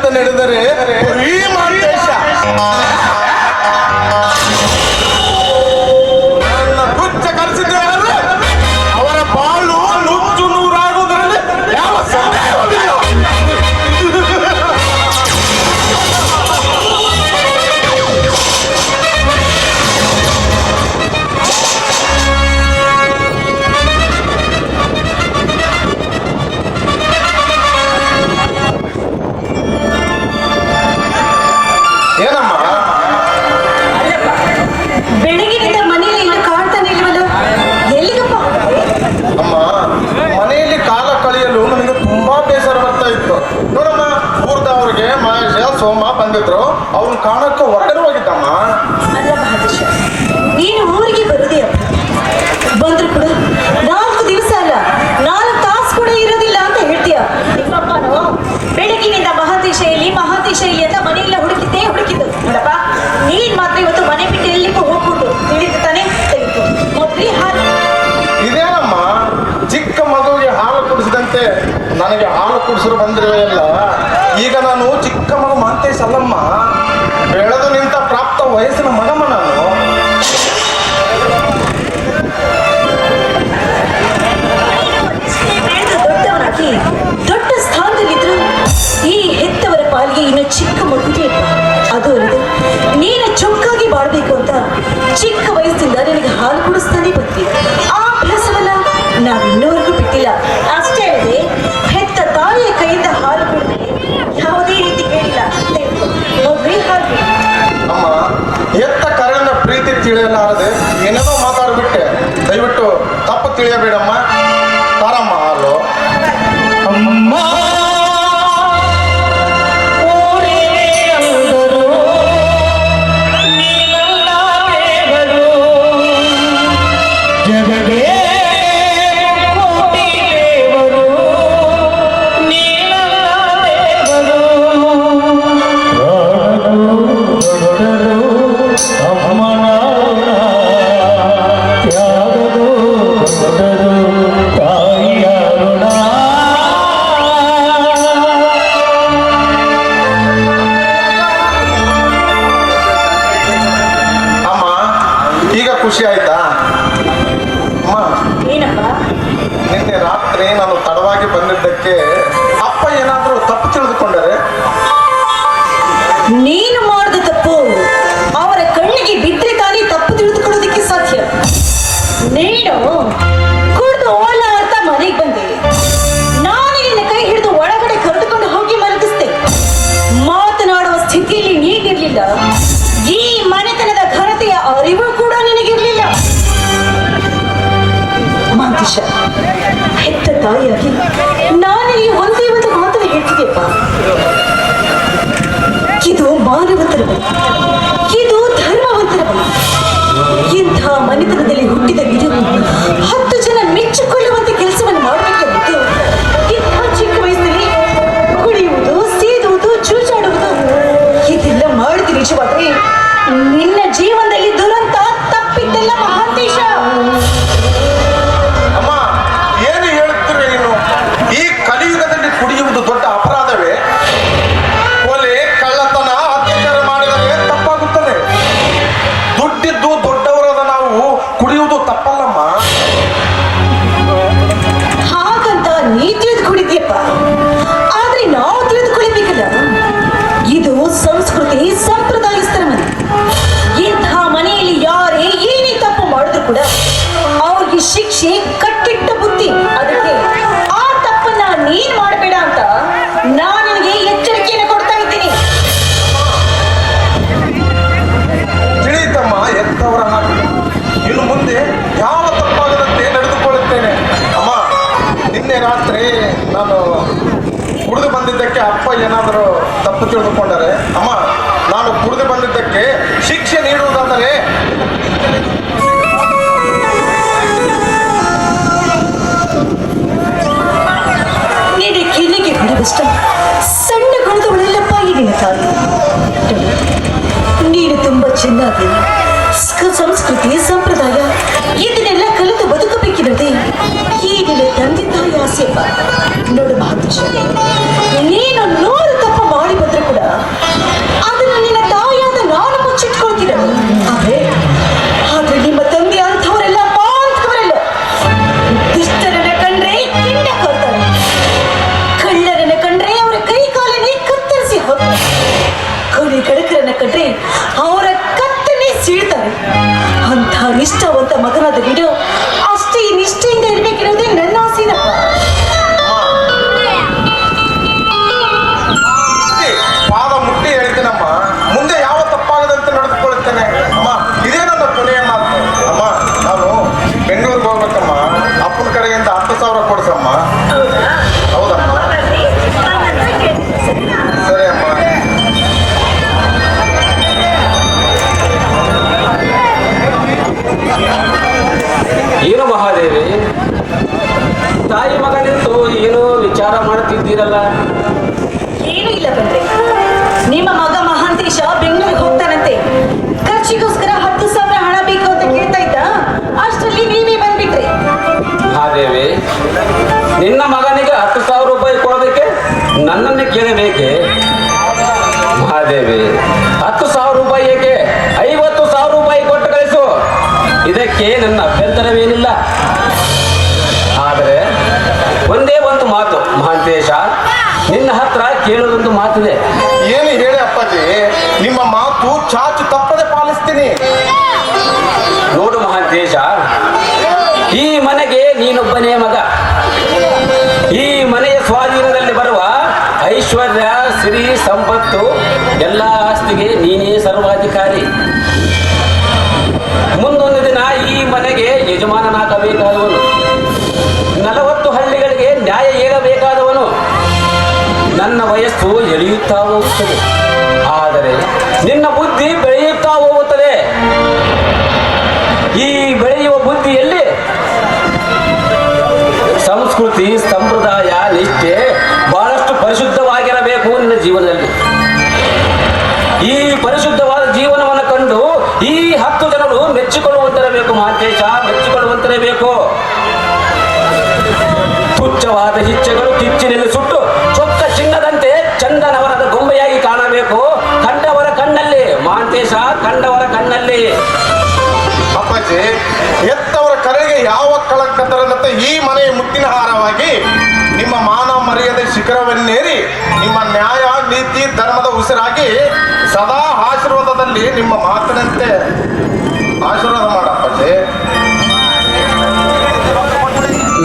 ಅಂತ ನಡೆದರೆ ಈ ಮಾಂತೇಶ ನನ್ನ ತುಚ್ಛ ಕಲಿಸಿದ್ದಾರೆ. ಅವರ ಬಾಳು ನುಚ್ಚು ನೂರಾಗುವುದರಲ್ಲಿ ಯಾವ ಸಂದೇಹವಿಲ್ಲ. ಬೆಳಗಿನಿಂದ ಮನೆಯಲ್ಲಿ ಇನ್ನು ಕಾಣ್ತಾನೆ ಇಲ್ವಲ್ಲ, ಎಲ್ಲಿಗಪ್ಪ? ಅಮ್ಮ, ಮನೆಯಲ್ಲಿ ಕಾಲ ಕಳೆಯಲು ನನಗೆ ತುಂಬಾ ಬೇಸರ ಬರ್ತಾ ಇತ್ತು. ನೋಡಮ್ಮ, ಊರ್ದವ್ರಿಗೆ ಮಹೇಶ ಸೋಮ ಬಂದಿದ್ರು, ಅವ್ರನ್ನ ಕಾಣಕ್ಕೆ ಹೊರಗಡೆ ಹೋಗಿದ್ದಮ್ಮ. ಅಲ್ಲ ಮಹದೇಶ, ನೀನು ಊರಿಗೆ ಬರುದೇ ಅಪ್ಪ. ಬಂದ್ರು ಕೂಡ 4 ದಿವಸ ಅಲ್ಲ 4 ತಾಸು ಕೂಡ ಇರೋದಿಲ್ಲ ಅಂತ ಹೇಳ್ತೀಯ. ನಿಮ್ಮಪ್ಪನು ಬೆಳಗಿನಿಂದ ಮಹಾದೇಶ ಎಲ್ಲಿ ಅಂತ ಮನೆಯೆಲ್ಲ ಹುಡುಕಿದ್ದು ನೋಡಪ್ಪ. ನೀನ್ ಮಾತ್ರ ಇವತ್ತು ಮನೆ ಬಿಟ್ಟು ಎಲ್ಲಿಗೂ ಹೋಗ್ಬಿಟ್ಟು ತಿಳಿದು ತಾನೆ ತೆಗಿತು ಮೊದ್ಲಿ ಹಾಲು. ಇದೇನಮ್ಮ, ಚಿಕ್ಕ ಮಗುವಿಗೆ ಹಾಲು ಕುಡಿಸಿದಂತೆ ನನಗೆ ಹಾಲು ಕುಡಿಸಲು ಬಂದಿರುವೆಯಲ್ಲ. ಈಗ ನಾನು ಚಿಕ್ಕ ಮಗು ಮಾಂತೇಶ್ ಅಲ್ಲಮ್ಮ, ಬೆಳೆದು ನಿಂತ ಪ್ರಾಪ್ತ ವಯಸ್ಸಿನ ಮಗಮ್ಮ ನಾನು. ದೊಡ್ಡವನಾಗಿ ದೊಡ್ಡ ಸ್ಥಾನದಲ್ಲಿದ್ರು ಈ ಹೆತ್ತವರ ಪಾಲಿಗೆ ಇನ್ನು ಚಿಕ್ಕ ಮಗುಗೆ ಅದು ಅಲ್ಲದೆ ನೀನು ಚೊಕ್ಕಾಗಿ ಬಾಳ್ಬೇಕು ಅಂತ ಚಿಕ್ಕ ವಯಸ್ಸಿಂದ ನಿನಗೆ ಹಾಲು ಕುಡಿಸ್ತಾನೆ ಬಂದ್ವಿ. ಆ ಅಭ್ಯಾಸವನ್ನ ನಾವಿನ್ನೂವರೆಗೂ ಬಿಟ್ಟಿಲ್ಲ. ಅಷ್ಟೇ ಅಲ್ಲದೆ ಹೆತ್ತ ತಾಯಿಯ ಕೈಯಿಂದ ಹಾಲು ಕುಡಿದ್ರೆ ಯಾವುದೇ ರೀತಿ ಕೇಳಿಲ್ಲ. ಮೊದಲೇ ಹಾಲು ಅಮ್ಮ, ಎತ್ತ ಕರೆನ ಪ್ರೀತಿ ತಿಳಿಯಲಾರದೆ ಏನೇನೋ ಮಾತಾಡ್ಬಿಟ್ಟೆ. ದಯವಿಟ್ಟು ತಪ್ಪು ತಿಳಿಯಬೇಡಮ್ಮ. ತಾರಮ್ಮ ಹಾಲು. ಅಮ್ಮ ಖುಷಿ ಆಯ್ತಾ ಅಮ್ಮ? ಏನಪ್ಪ? ನಿನ್ನೆ ರಾತ್ರಿ ನಾನು ತಡವಾಗಿ ಬಂದಿದ್ದಕ್ಕೆ ಅಪ್ಪ ಏನಾದರೂ ತಪ್ಪು ತಿಳಿದುಕೊಂಡರೆ? ನೀನು ಮಾಡಿದ ತಪ್ಪು ಅವರ ಕಣ್ಣಿಗೆ ಬಿದ್ದರೆ ತಾನೇ ತಪ್ಪು ತಿಳಿದುಕೊಳ್ಳೋದಕ್ಕೆ ಸಾಧ್ಯ. ನೀನು ಕುಡಿದು ಓಲ ಅಂತ ಮನೆಗೆ ಬಂದೆ. ನಾನು ನಿನ್ನ ಕೈ ಹಿಡಿದು ಒಳಗಡೆ ಕರೆದುಕೊಂಡು ಹೋಗಿ ಮಲಗಿಸ್ದೆ. ಮಾತನಾಡುವ ಸ್ಥಿತಿಯಲ್ಲಿ ನೀನಿರ್ಲಿಲ್ಲ. ಈ ಮನೆತನದ ಘನತೆಯ ಅರಿವು ಕೂಡ ನಿನಗಿರ್ಲಿಲ್ಲ. ಮಾಂತೇಶ, ಹೆತ್ತ ತಾಯಿಯಾಗಿ ನಾನಿಲ್ಲಿ ಒಂದೇ ಒಂದು ಮಾತನ್ನು ಹೇಳ್ತಿದ್ದೆಪ್ಪ. ಇದು ಮಾನವತರ ಬಲ, ಇದು ಧರ್ಮವಂತರ ಬಲ. ಇಂಥ ಮನೆತನದಲ್ಲಿ ಹುಟ್ಟಿದ ಗಿಡ 10 ಜನ ಮೆಚ್ಚಿಕೊಳ್ಳುವಂತ ಕೆಲಸವನ್ನು ಮಾಡಬೇಕೆಂದು ಇಂಥ ಚಿಕ್ಕ ವಯಸ್ಸಲ್ಲಿ ಕುಡಿಯುವುದು, ಸೇದುವುದು, ಚೂಚಾಡುವುದು ಇದೆಲ್ಲ ಮಾಡಿದ ನಿಜವಾದ್ರೆ ನಿನ್ನ ಜೀವನದಲ್ಲಿ ದುರಂತ ತಪ್ಪಿದ್ದೆಲ್ಲ ಮಹಾಂತೇಶ. ಅಮ್ಮ, ಏನು ಹೇಳುತ್ತೀರಿ ನೀನು? ಈ ಕಲಿಯುಗದಲ್ಲಿ ಕುಡಿಯುವುದು ದೊಡ್ಡ ಅಪರಾಧವೇ? ಕೊಲೆ, ಕಳ್ಳತನ, ಅತ್ಯಾಚಾರ ಮಾಡಿದರೆ ತಪ್ಪಾಗುತ್ತದೆ. ದುಡ್ಡಿದ್ದು ದೊಡ್ಡವರಾದ ನಾವು ಕುಡಿಯುವುದು ತಪ್ಪಲ್ಲಮ್ಮ. ಹಾಗಂತ ನೀ ತಿಳಿದುಕೊಂಡಿದ್ಯಪ್ಪ. ಆದ್ರೆ ನಾವು ತಿಳಿದುಕೊಳ್ಳಬೇಕಲ್ಲ, ಇದು ಸಂಸ್ಕೃತಿ ಸಂಪ್ರದಾಯಸ್ಥರ ಮನೆ. ಇಂಥ ಮನೆಯಲ್ಲಿ ಯಾರೇ ಏನೇ ತಪ್ಪು ಮಾಡಿದ್ರು ಕೂಡ ಅವ್ರಿಗೆ ಶಿಕ್ಷೆ ಕಟ್ಟಿಟ್ಟ ಬುದ್ಧಿ. ಅದಕ್ಕೆ ಆ ತಪ್ಪನ್ನ ನೀನ್ ಮಾಡಬೇಡ ಅಂತ ನಾನು ನಿನಗೆ ಎಚ್ಚರಿಕೆಯನ್ನು ಕೊಡ್ತಾ ಇದ್ದೀನಿ. ತಿಳಿಯಿತಮ್ಮ, ಎತ್ತವರ ಹಾಗೆ ಇನ್ನು ಮುಂದೆ ಯಾವ ತಪ್ಪಾಗದಂತೆ ನಡೆದುಕೊಳ್ಳುತ್ತೇನೆ. ಅಮ್ಮ, ನಿನ್ನೆ ರಾತ್ರಿ ನಾನು ಕುಡಿದು ಬಂದಿದ್ದಕ್ಕೆ ಅಪ್ಪ ಏನಾದರೂ ತಪ್ಪು ತಿಳಿದುಕೊಂಡರೆ? ಅಮ್ಮ, ನಾನು ಕುಡಿದು ಬಂದಿದ್ದಕ್ಕೆ ಶಿಕ್ಷೆ ನೀಡುವುದಾದರೆ ನಿನ್ನ ಕಿಲಿಗೆ ಬಿಡುವಷ್ಟ ಸಣ್ಣ ಗುಣದವಳೆಲ್ಲಪ್ಪ ಈ ನಿನ್ನ ತಾಯಿ. ನೀನು ತುಂಬಾ ಚೆನ್ನಾಗಿ ಸಂಸ್ಕೃತಿ ಸಂಪ್ರದಾಯ ಇದನ್ನೆಲ್ಲ ಕಲಿತು ಬದುಕಬೇಕಿರೋದೇ ಈ ನಿನ್ನ ತಂದೆ ತಾಯಿ ಆಸೆಯಪ್ಪ. ನೋಡು ಮಹಾದೇಶ, ನೀನು 100 ತಪ್ಪು ಮಾಡಿ ಬಂದ್ರೆ ಕೇಳೋದೊಂದು ಮಾತಿದೆ. ಏನು ಹೇಳಿ ಅಪ್ಪಾಜಿ, ನಿಮ್ಮ ಮಾತು ಚಾಚು ತಪ್ಪದೆ ಪಾಲಿಸ್ತೀನಿ. ನೋಡು ಮಹಾಂತೇಶ, ಈ ಮನೆಗೆ ನೀನೊಬ್ಬನೇ ಮಗ. ಈ ಮನೆಯ ಸ್ವಾಧೀನದಲ್ಲಿ ಬರುವ ಐಶ್ವರ್ಯ, ಸಿರಿ, ಸಂಪತ್ತು ಎಲ್ಲ ಆಸ್ತಿಗೆ ನೀನೇ ಸರ್ವಾಧಿಕಾರಿ. ಮುಂದೊಂದು ದಿನ ಈ ಮನೆಗೆ ಯಜಮಾನನಾಗಬೇಕಾದವನು, 40 ಹಳ್ಳಿಗಳಿಗೆ ನ್ಯಾಯ ಹೇಳಬೇಕಾದವನು. ನನ್ನ ವಯಸ್ಸು ಎಳೆಯುತ್ತಾ ಹೋಗುತ್ತದೆ, ಆದರೆ ನಿನ್ನ ಬುದ್ಧಿ ಬೆಳೆಯುತ್ತಾ ಹೋಗುತ್ತದೆ. ಈ ಬೆಳೆಯುವ ಬುದ್ಧಿಯಲ್ಲಿ ಸಂಸ್ಕೃತಿ, ಸಂಪ್ರದಾಯ, ನಿಷ್ಠೆ ಬಹಳಷ್ಟು ಪರಿಶುದ್ಧವಾಗಿರಬೇಕು ನಿನ್ನ ಜೀವನದಲ್ಲಿ. ಈ ಪರಿಶುದ್ಧವಾದ ಜೀವನವನ್ನು ಕಂಡು ಈ 10 ಜನರು ಮೆಚ್ಚಿಕೊಳ್ಳುವಂತಿರಬೇಕು ಮಹಾಂತೇಶ, ಮೆಚ್ಚಿಕೊಳ್ಳುವಂತಿರಬೇಕು. ತುಚ್ಛವಾದ ಇಚ್ಛೆಗಳು ಕಿಚ್ಚಿನಲ್ಲಿ ಸುಟ್ಟು ಚೊಕ್ಕ ಚಿನ್ನದಂತೆ ಚಂದನವರದ ಗೊಂಬೆಯಾಗಿ ಕಾಣಬೇಕು ಕಂಡವರ ಕಣ್ಣಲ್ಲಿ ಮಹಾಂತೇಶ, ಕಂಡವರ ಕಣ್ಣಲ್ಲಿ. ಅಪ್ಪಾಜಿ, ಎತ್ತವರ ಕರೆಗೆ ಯಾವ ಕಳಂಕ ತರದಂತೆ ಈ ಮನೆಯ ಮುತ್ತಿನ ಹಾರವಾಗಿ ನಿಮ್ಮ ಮಾನ ಮರ್ಯಾದೆ ಶಿಖರವನ್ನೇರಿ ನಿಮ್ಮ ನ್ಯಾಯ, ನೀತಿ, ಧರ್ಮದ ಉಸಿರಾಗಿ ಸದಾ ಆಶೀರ್ವಾದದಲ್ಲಿ ನಿಮ್ಮ ಮಾತಿನಂತೆ ಆಶೀರ್ವಾದ ಮಾಡ ಅಪ್ಪಾಜಿ.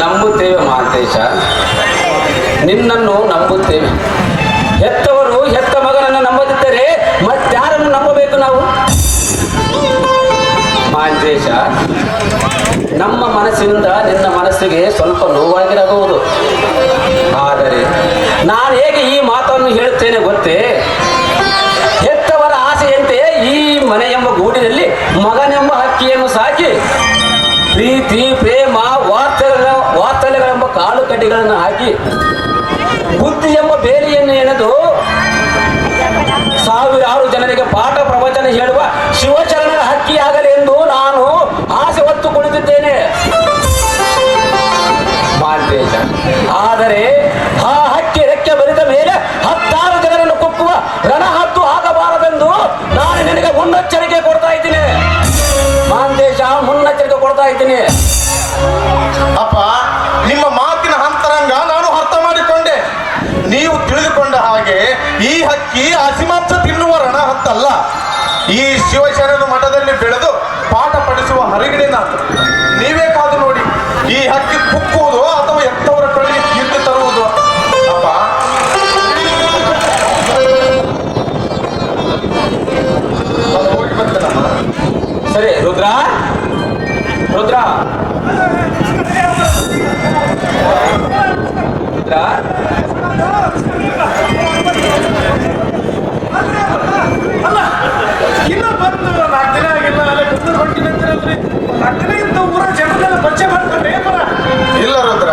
ನಂಬುತ್ತೇವೆ ಮಹಾಂತೇಶ, ನಿನ್ನನ್ನು ನಂಬುತ್ತೇವೆ. ಹೆತ್ತವರು ಹೆತ್ತ ಮಗನನ್ನು ನಂಬದಿದ್ದರೆ ಮತ್ತಾರನ್ನು ನಂಬಬೇಕು ನಾವು? ಮಹಾಂತೇಶ, ನಮ್ಮ ಮನಸ್ಸಿನಿಂದ ನಿನ್ನ ಮನಸ್ಸಿಗೆ ಸ್ವಲ್ಪ ನೋವಾಗಿರಬಹುದು. ಆದರೆ ನಾನು ಹೇಗೆ ಈ ಮಾತನ್ನು ಹೇಳುತ್ತೇನೆ ಗೊತ್ತೇ? ಹೆತ್ತವರ ಆಸೆಯಂತೆ ಈ ಮನೆ ಎಂಬ ಗೂಡಿನಲ್ಲಿ ಮಗನೆಂಬ ಹಕ್ಕಿಯನ್ನು ಸಾಕಿ ಪ್ರೀತಿ, ಪ್ರೇಮ, ವಾತ್ಸಲ್ಯಗಳೆಂಬ ಕಾಳು ಕಡ್ಡಿಗಳನ್ನು ಹಾಕಿ ಬುದ್ಧಿ ಎಂಬ ಬೇಲಿಯನ್ನು ಎಣೆದು ಸಾವಿರಾರು ಜನರಿಗೆ ಪಾಠ ಪ್ರವಚನ ಹೇಳುವ ಶಿವಚರಣರ ಹಕ್ಕಿಯಾಗಲಿ ಎಂದು ನಾನು ಆಸೆ ಹೊತ್ತು ಕುಳಿತಿದ್ದೇನೆ ಮಹಾಂತೇಶ. ಆದರೆ ಆ ಹಕ್ಕಿ ರೆಕ್ಕೆ ಬರಿದ ಮೇಲೆ 10 ಜನರನ್ನು ಕುಕ್ಕುವ ರಣಹದ್ದು ಆಗಬಾರದೆಂದು ನಾನು ನಿನಗೆ ಮುನ್ನೆಚ್ಚರಿಕೆ ಕೊಡ್ತಾ ಇದ್ದೀನಿ ಮಹಾಂತೇಶ, ಮುನ್ನೆಚ್ಚರಿಕೆ ಕೊಡ್ತಾ ಇದ್ದೀನಿ. ಅಪ್ಪ, ನಿಮ್ಮ ಮಾತಿನ ಅಂತರಂಗ ನಾನು ಅರ್ಥ ಮಾಡಿಕೊಂಡೆ. ನೀವು ತಿಳಿದುಕೊಂಡ ಹಾಗೆ ಈ ಹಕ್ಕಿ ಹಸಿಮಾಂಸ ತಿನ್ನುವ ರಣ ಹತ್ತಲ್ಲ. ಈ ಶಿವಶರಣರ ಮಠದಲ್ಲಿ ಬೆಳೆದು ಪಾಠ ಪಡಿಸುವ ಹರಿಗಿಣಿ ನಾನು. ನೀವೇ ಕಾದು ನೋಡಿ, ಈ ಹಕ್ಕಿ ಕುಕ್ಕುವುದು ಅಥವಾ ಎತ್ತವರ ಕಡೆಗೆ ಕೀರ್ತಿ ತರುವುದು. ಅಪ್ಪ, ನಾನು ಹೋಗಿ ಬರ್ತೇನಮ್ಮ. ಸರಿ ರುದ್ರ, ರುದ್ರ, ರುದ್ರ, ಅಲ್ಲ ಇನ್ನ ಬಂದು 4 ದಿನ ಆಗಿಲ್ಲ, ಅಲ್ಲೇ ಕುಂದು ಹೊಂಟಿನಂತಿರಲ್ರಿ. 4 ದಿನ ಇಂತ ಊರ ಜನರೆಲ್ಲ ಪರಿಚಯ ಮಾಡ್ಕೊಂಡ್ರೆ ಇಲ್ಲ ರುದ್ರ,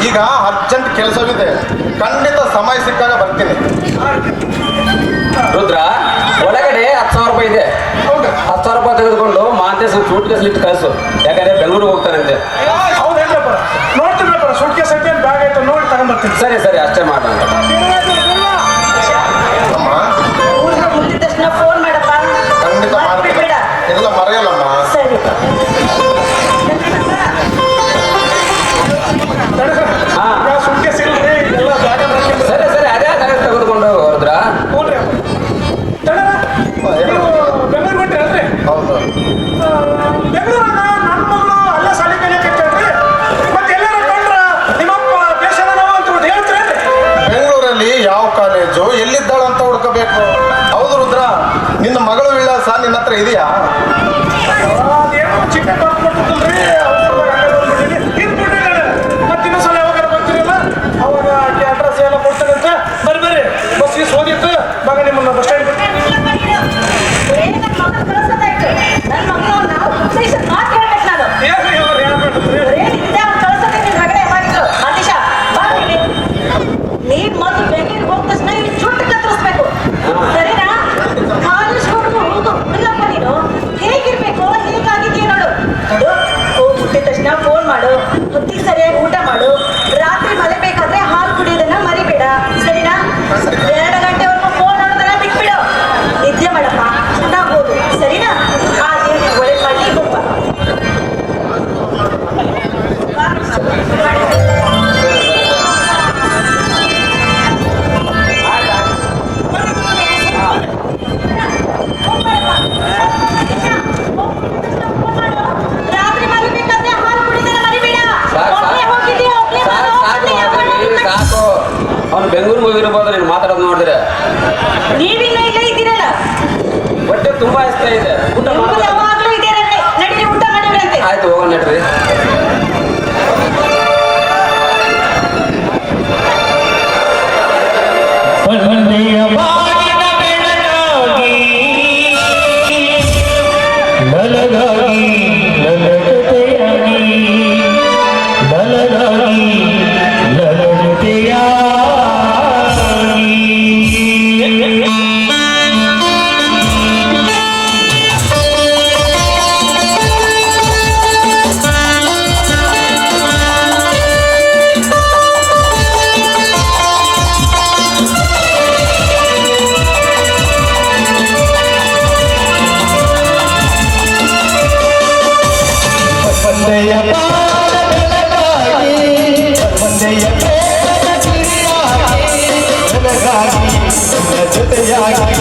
ಈಗ ಅರ್ಜೆಂಟ್ ಕೆಲಸವಿದೆ. ಖಂಡಿತ ಸಮಯ ಸಿಕ್ಕಾಗ ಬರ್ತೀನಿ. ರುದ್ರ, ಒಳಗಡೆ 10,000 ರೂಪಾಯಿ ಇದೆ. 10,000 ರೂಪಾಯಿ ತೆಗೆದುಕೊಂಡು ಮಹಾಂತೇಶ ಸೂಟ್ ಕೇಸ್ ಲಿಟ್ಟು ಕಳಿಸು, ಯಾಕಂದ್ರೆ ಬೆಂಗಳೂರಿಗೆ ಹೋಗ್ತಾನಂತೆ. ಹೌದೇನ್ರಪ್ಪ, ನೋಡ್ತೀನಪ್ಪ, ಸೂಟ್ ಕೇಸ್ ಐತೆ ಬ್ಯಾಗ್ ಐತೆ ನೋಡಿ ತಗೊಂಡ್ಬರ್ತೀನಿ. ಸರಿ ಸರಿ, ಅಷ್ಟೇ ಮಾಡೋಣ. ಅಮ್ಮ, ಊರಿಗೆ ಮುಟ್ಟಿದ ತಕ್ಷಣ ಫೋನ್ ಮಾಡಪ್ಪ. ಖಂಡಿತ ಮಾಡ್ತೀನಿ. ಬೇಡ. ಎಲ್ಲ ಮರೆಯಲ್ಲಮ್ಮ. ಸರಿ. ಹಾ. ಸೂಟ್ ಕೇಸ್ ಇಲ್ರಿ, ಎಲ್ಲ ಬ್ಯಾಗ್ ಸರಿ ಸರಿ, ಅದೇ ತೆಗೆದುಕೊಂಡು ಹೋದ್ರ. ನೋಡ್ರಿ ತಡರ ನೀವು ಬೆಂಗಳೂರು ಹೊಂಟಿರಲ್ರಿ? ಹೌದು. ಬೆಂಗಳೂರಾಗ ನನ್ನ ಮಗಳು ಅಲ್ಲ ಸಾಲಿ ಕಲಿಯಕತ್ತೇಳ್ರಿ. ಮತ್ತೆ ಎಲ್ಲಾರ ಕಂಡ್ರ ನಿಮ್ಮಪ್ಪ ದೇಶದ ನಾವು ಅಂತ ಹೇಳ್ತೀರೇನ್ರಿ? ಬೆಂಗಳೂರಲ್ಲಿ ಯಾವ ಕಾಲೇಜು ಎಲ್ಲಿದ್ದಾಳಂತ ಹುಡ್ಕೋಬೇಕು. ಹೌದು ರುದ್ರ, ನಿನ್ನ ಮಗಳು ವಿಳಾಸ ನಿನ್ನ ಹತ್ರ ಇದೆಯಾ? ಅದೇನೋ ಚಿಕ್ಕ ಬರ್ಕೊಟ್ಟಿದ್ದಲ್ರಿ, ಮತ್ತೆ ಇನ್ನೊಂದ್ಸಲ ಯಾವಾಗ ಬರ್ತೀರಲ್ಲ ಅವಾಗ ಅಡ್ರೆಸ್ ಎಲ್ಲ ಕೊಡ್ತಾರಂತೆ. ಬರ್ರಿ ಬಸ್ಗೆ ಸೋದಿತ್ತು ಮಗ ನಿಮ್ಮನ್ನ ಬಸ್ ಸ್ಟ್ಯಾಂಡ್ ನನ್ನ ಮಗಳು ನಾವು ಮಾತು ಹೇಳ್ಬೇಕು ನಾನು. ಏನ್ರಿ ಅವ್ರು ಹೇಳ್ಬೇಡ್ರಿ. ನೀನ್ ಮೊದಲು ಬೆಂಗಳೂರಿಗೆ ಹೋದ ತಕ್ಷಣ ಇಲ್ಲಿ ಜುಟ್ಟು ಕತ್ತರಿಸ್ಬೇಕು, ಸರಿನಾ? ಕಾಲೇಜ್ ಹುಡುಗಪ್ಪ ನೀನು ಹೇಗಿರ್ಬೇಕು, ಹೇಗಾಗಿದೆಯಾ ನೋಡು. ಹೋಗ್ಬಿಟ್ಟೆ ನೀವಿನ್ನ ಇಲ್ಲೇ ಇದ್ದೀರಲ್ಲ, ಹೊಟ್ಟೆ ತುಂಬಾ ಇಷ್ಟ ಇದೆ, ಊಟ ನಿಮ್ಗೂ ಮಾಡ್ಬೇಕು. ಯಾವಾಗ್ಲೂ ಇದ್ದೀರಂತೆ. ನಡೀರಿ ಊಟ ಮಾಡಿವ್ರಂತೆ. ಆಯ್ತು ಹೋಗೋಣ ನಡ್ರಿ. ಒಂದೆಯ ಬಾಳಿನ ಬೆಳಗಾಗಿ ನನಗಾಗಿ ನನ್ನ ಜೊತೆಯಾಗಿ ನನಗಾಗಿ ನನ್ನ ಜೊತೆಯಾಗಿ ಒಂದೆಯ ಬಾಳ ಬೆಳಗಾಗಿ ಒಂದೆಯ ಪ್ರೇಮದ ಕಿರಿಯಾಗಿ ನನಗಾಗಿ ನನ್ನ ಜೊತೆಯಾಗಿ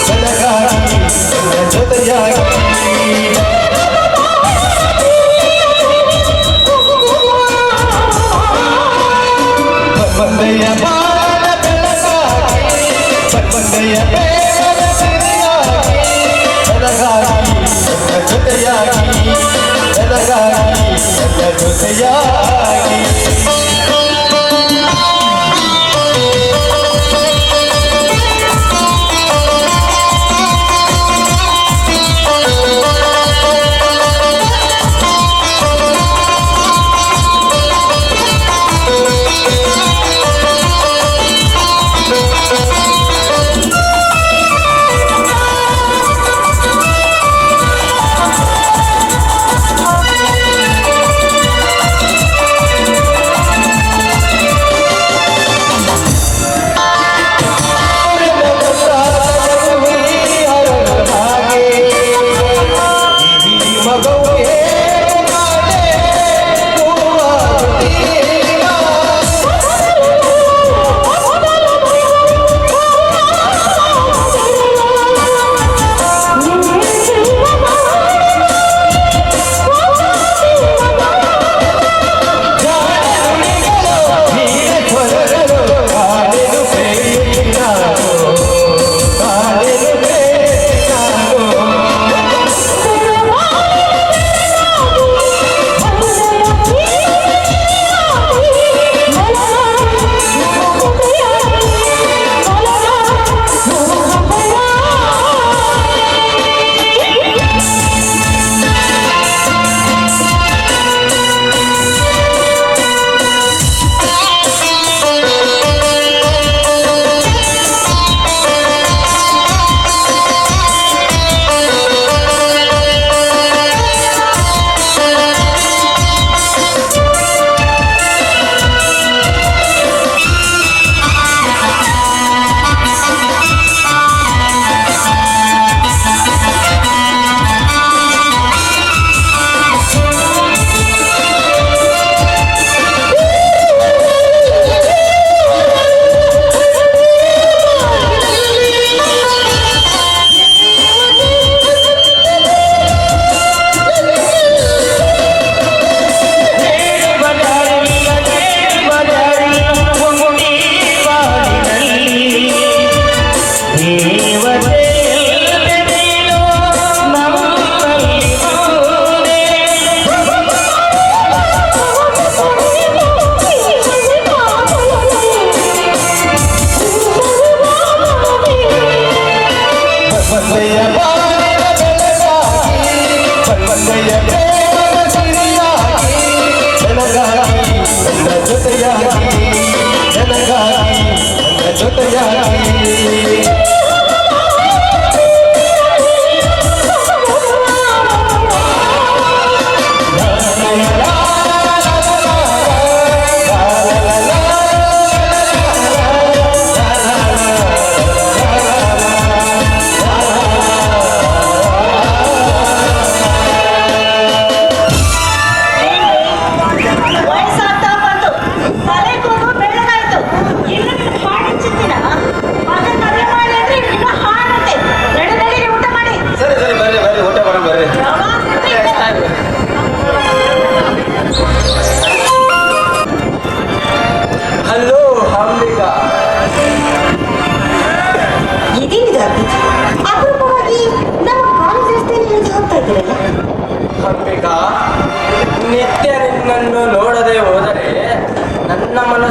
ನನಗಾಗಿ ನನ್ನ ಜೊತೆಯಾಗಿ ಒಂದೆಯ ಬಾಳ ಬೆಳಗಾಗಿ ಒಂದೆಯ ಪ್ರೇಮದ ಕಿರಿಯಾಗಿ ನನಗಾಗಿ ನನ್ನ ಜೊತೆಯಾಗಿ ನನಗಾಗಿ ನನ್ನ ಜೊತೆಯಾಗಿ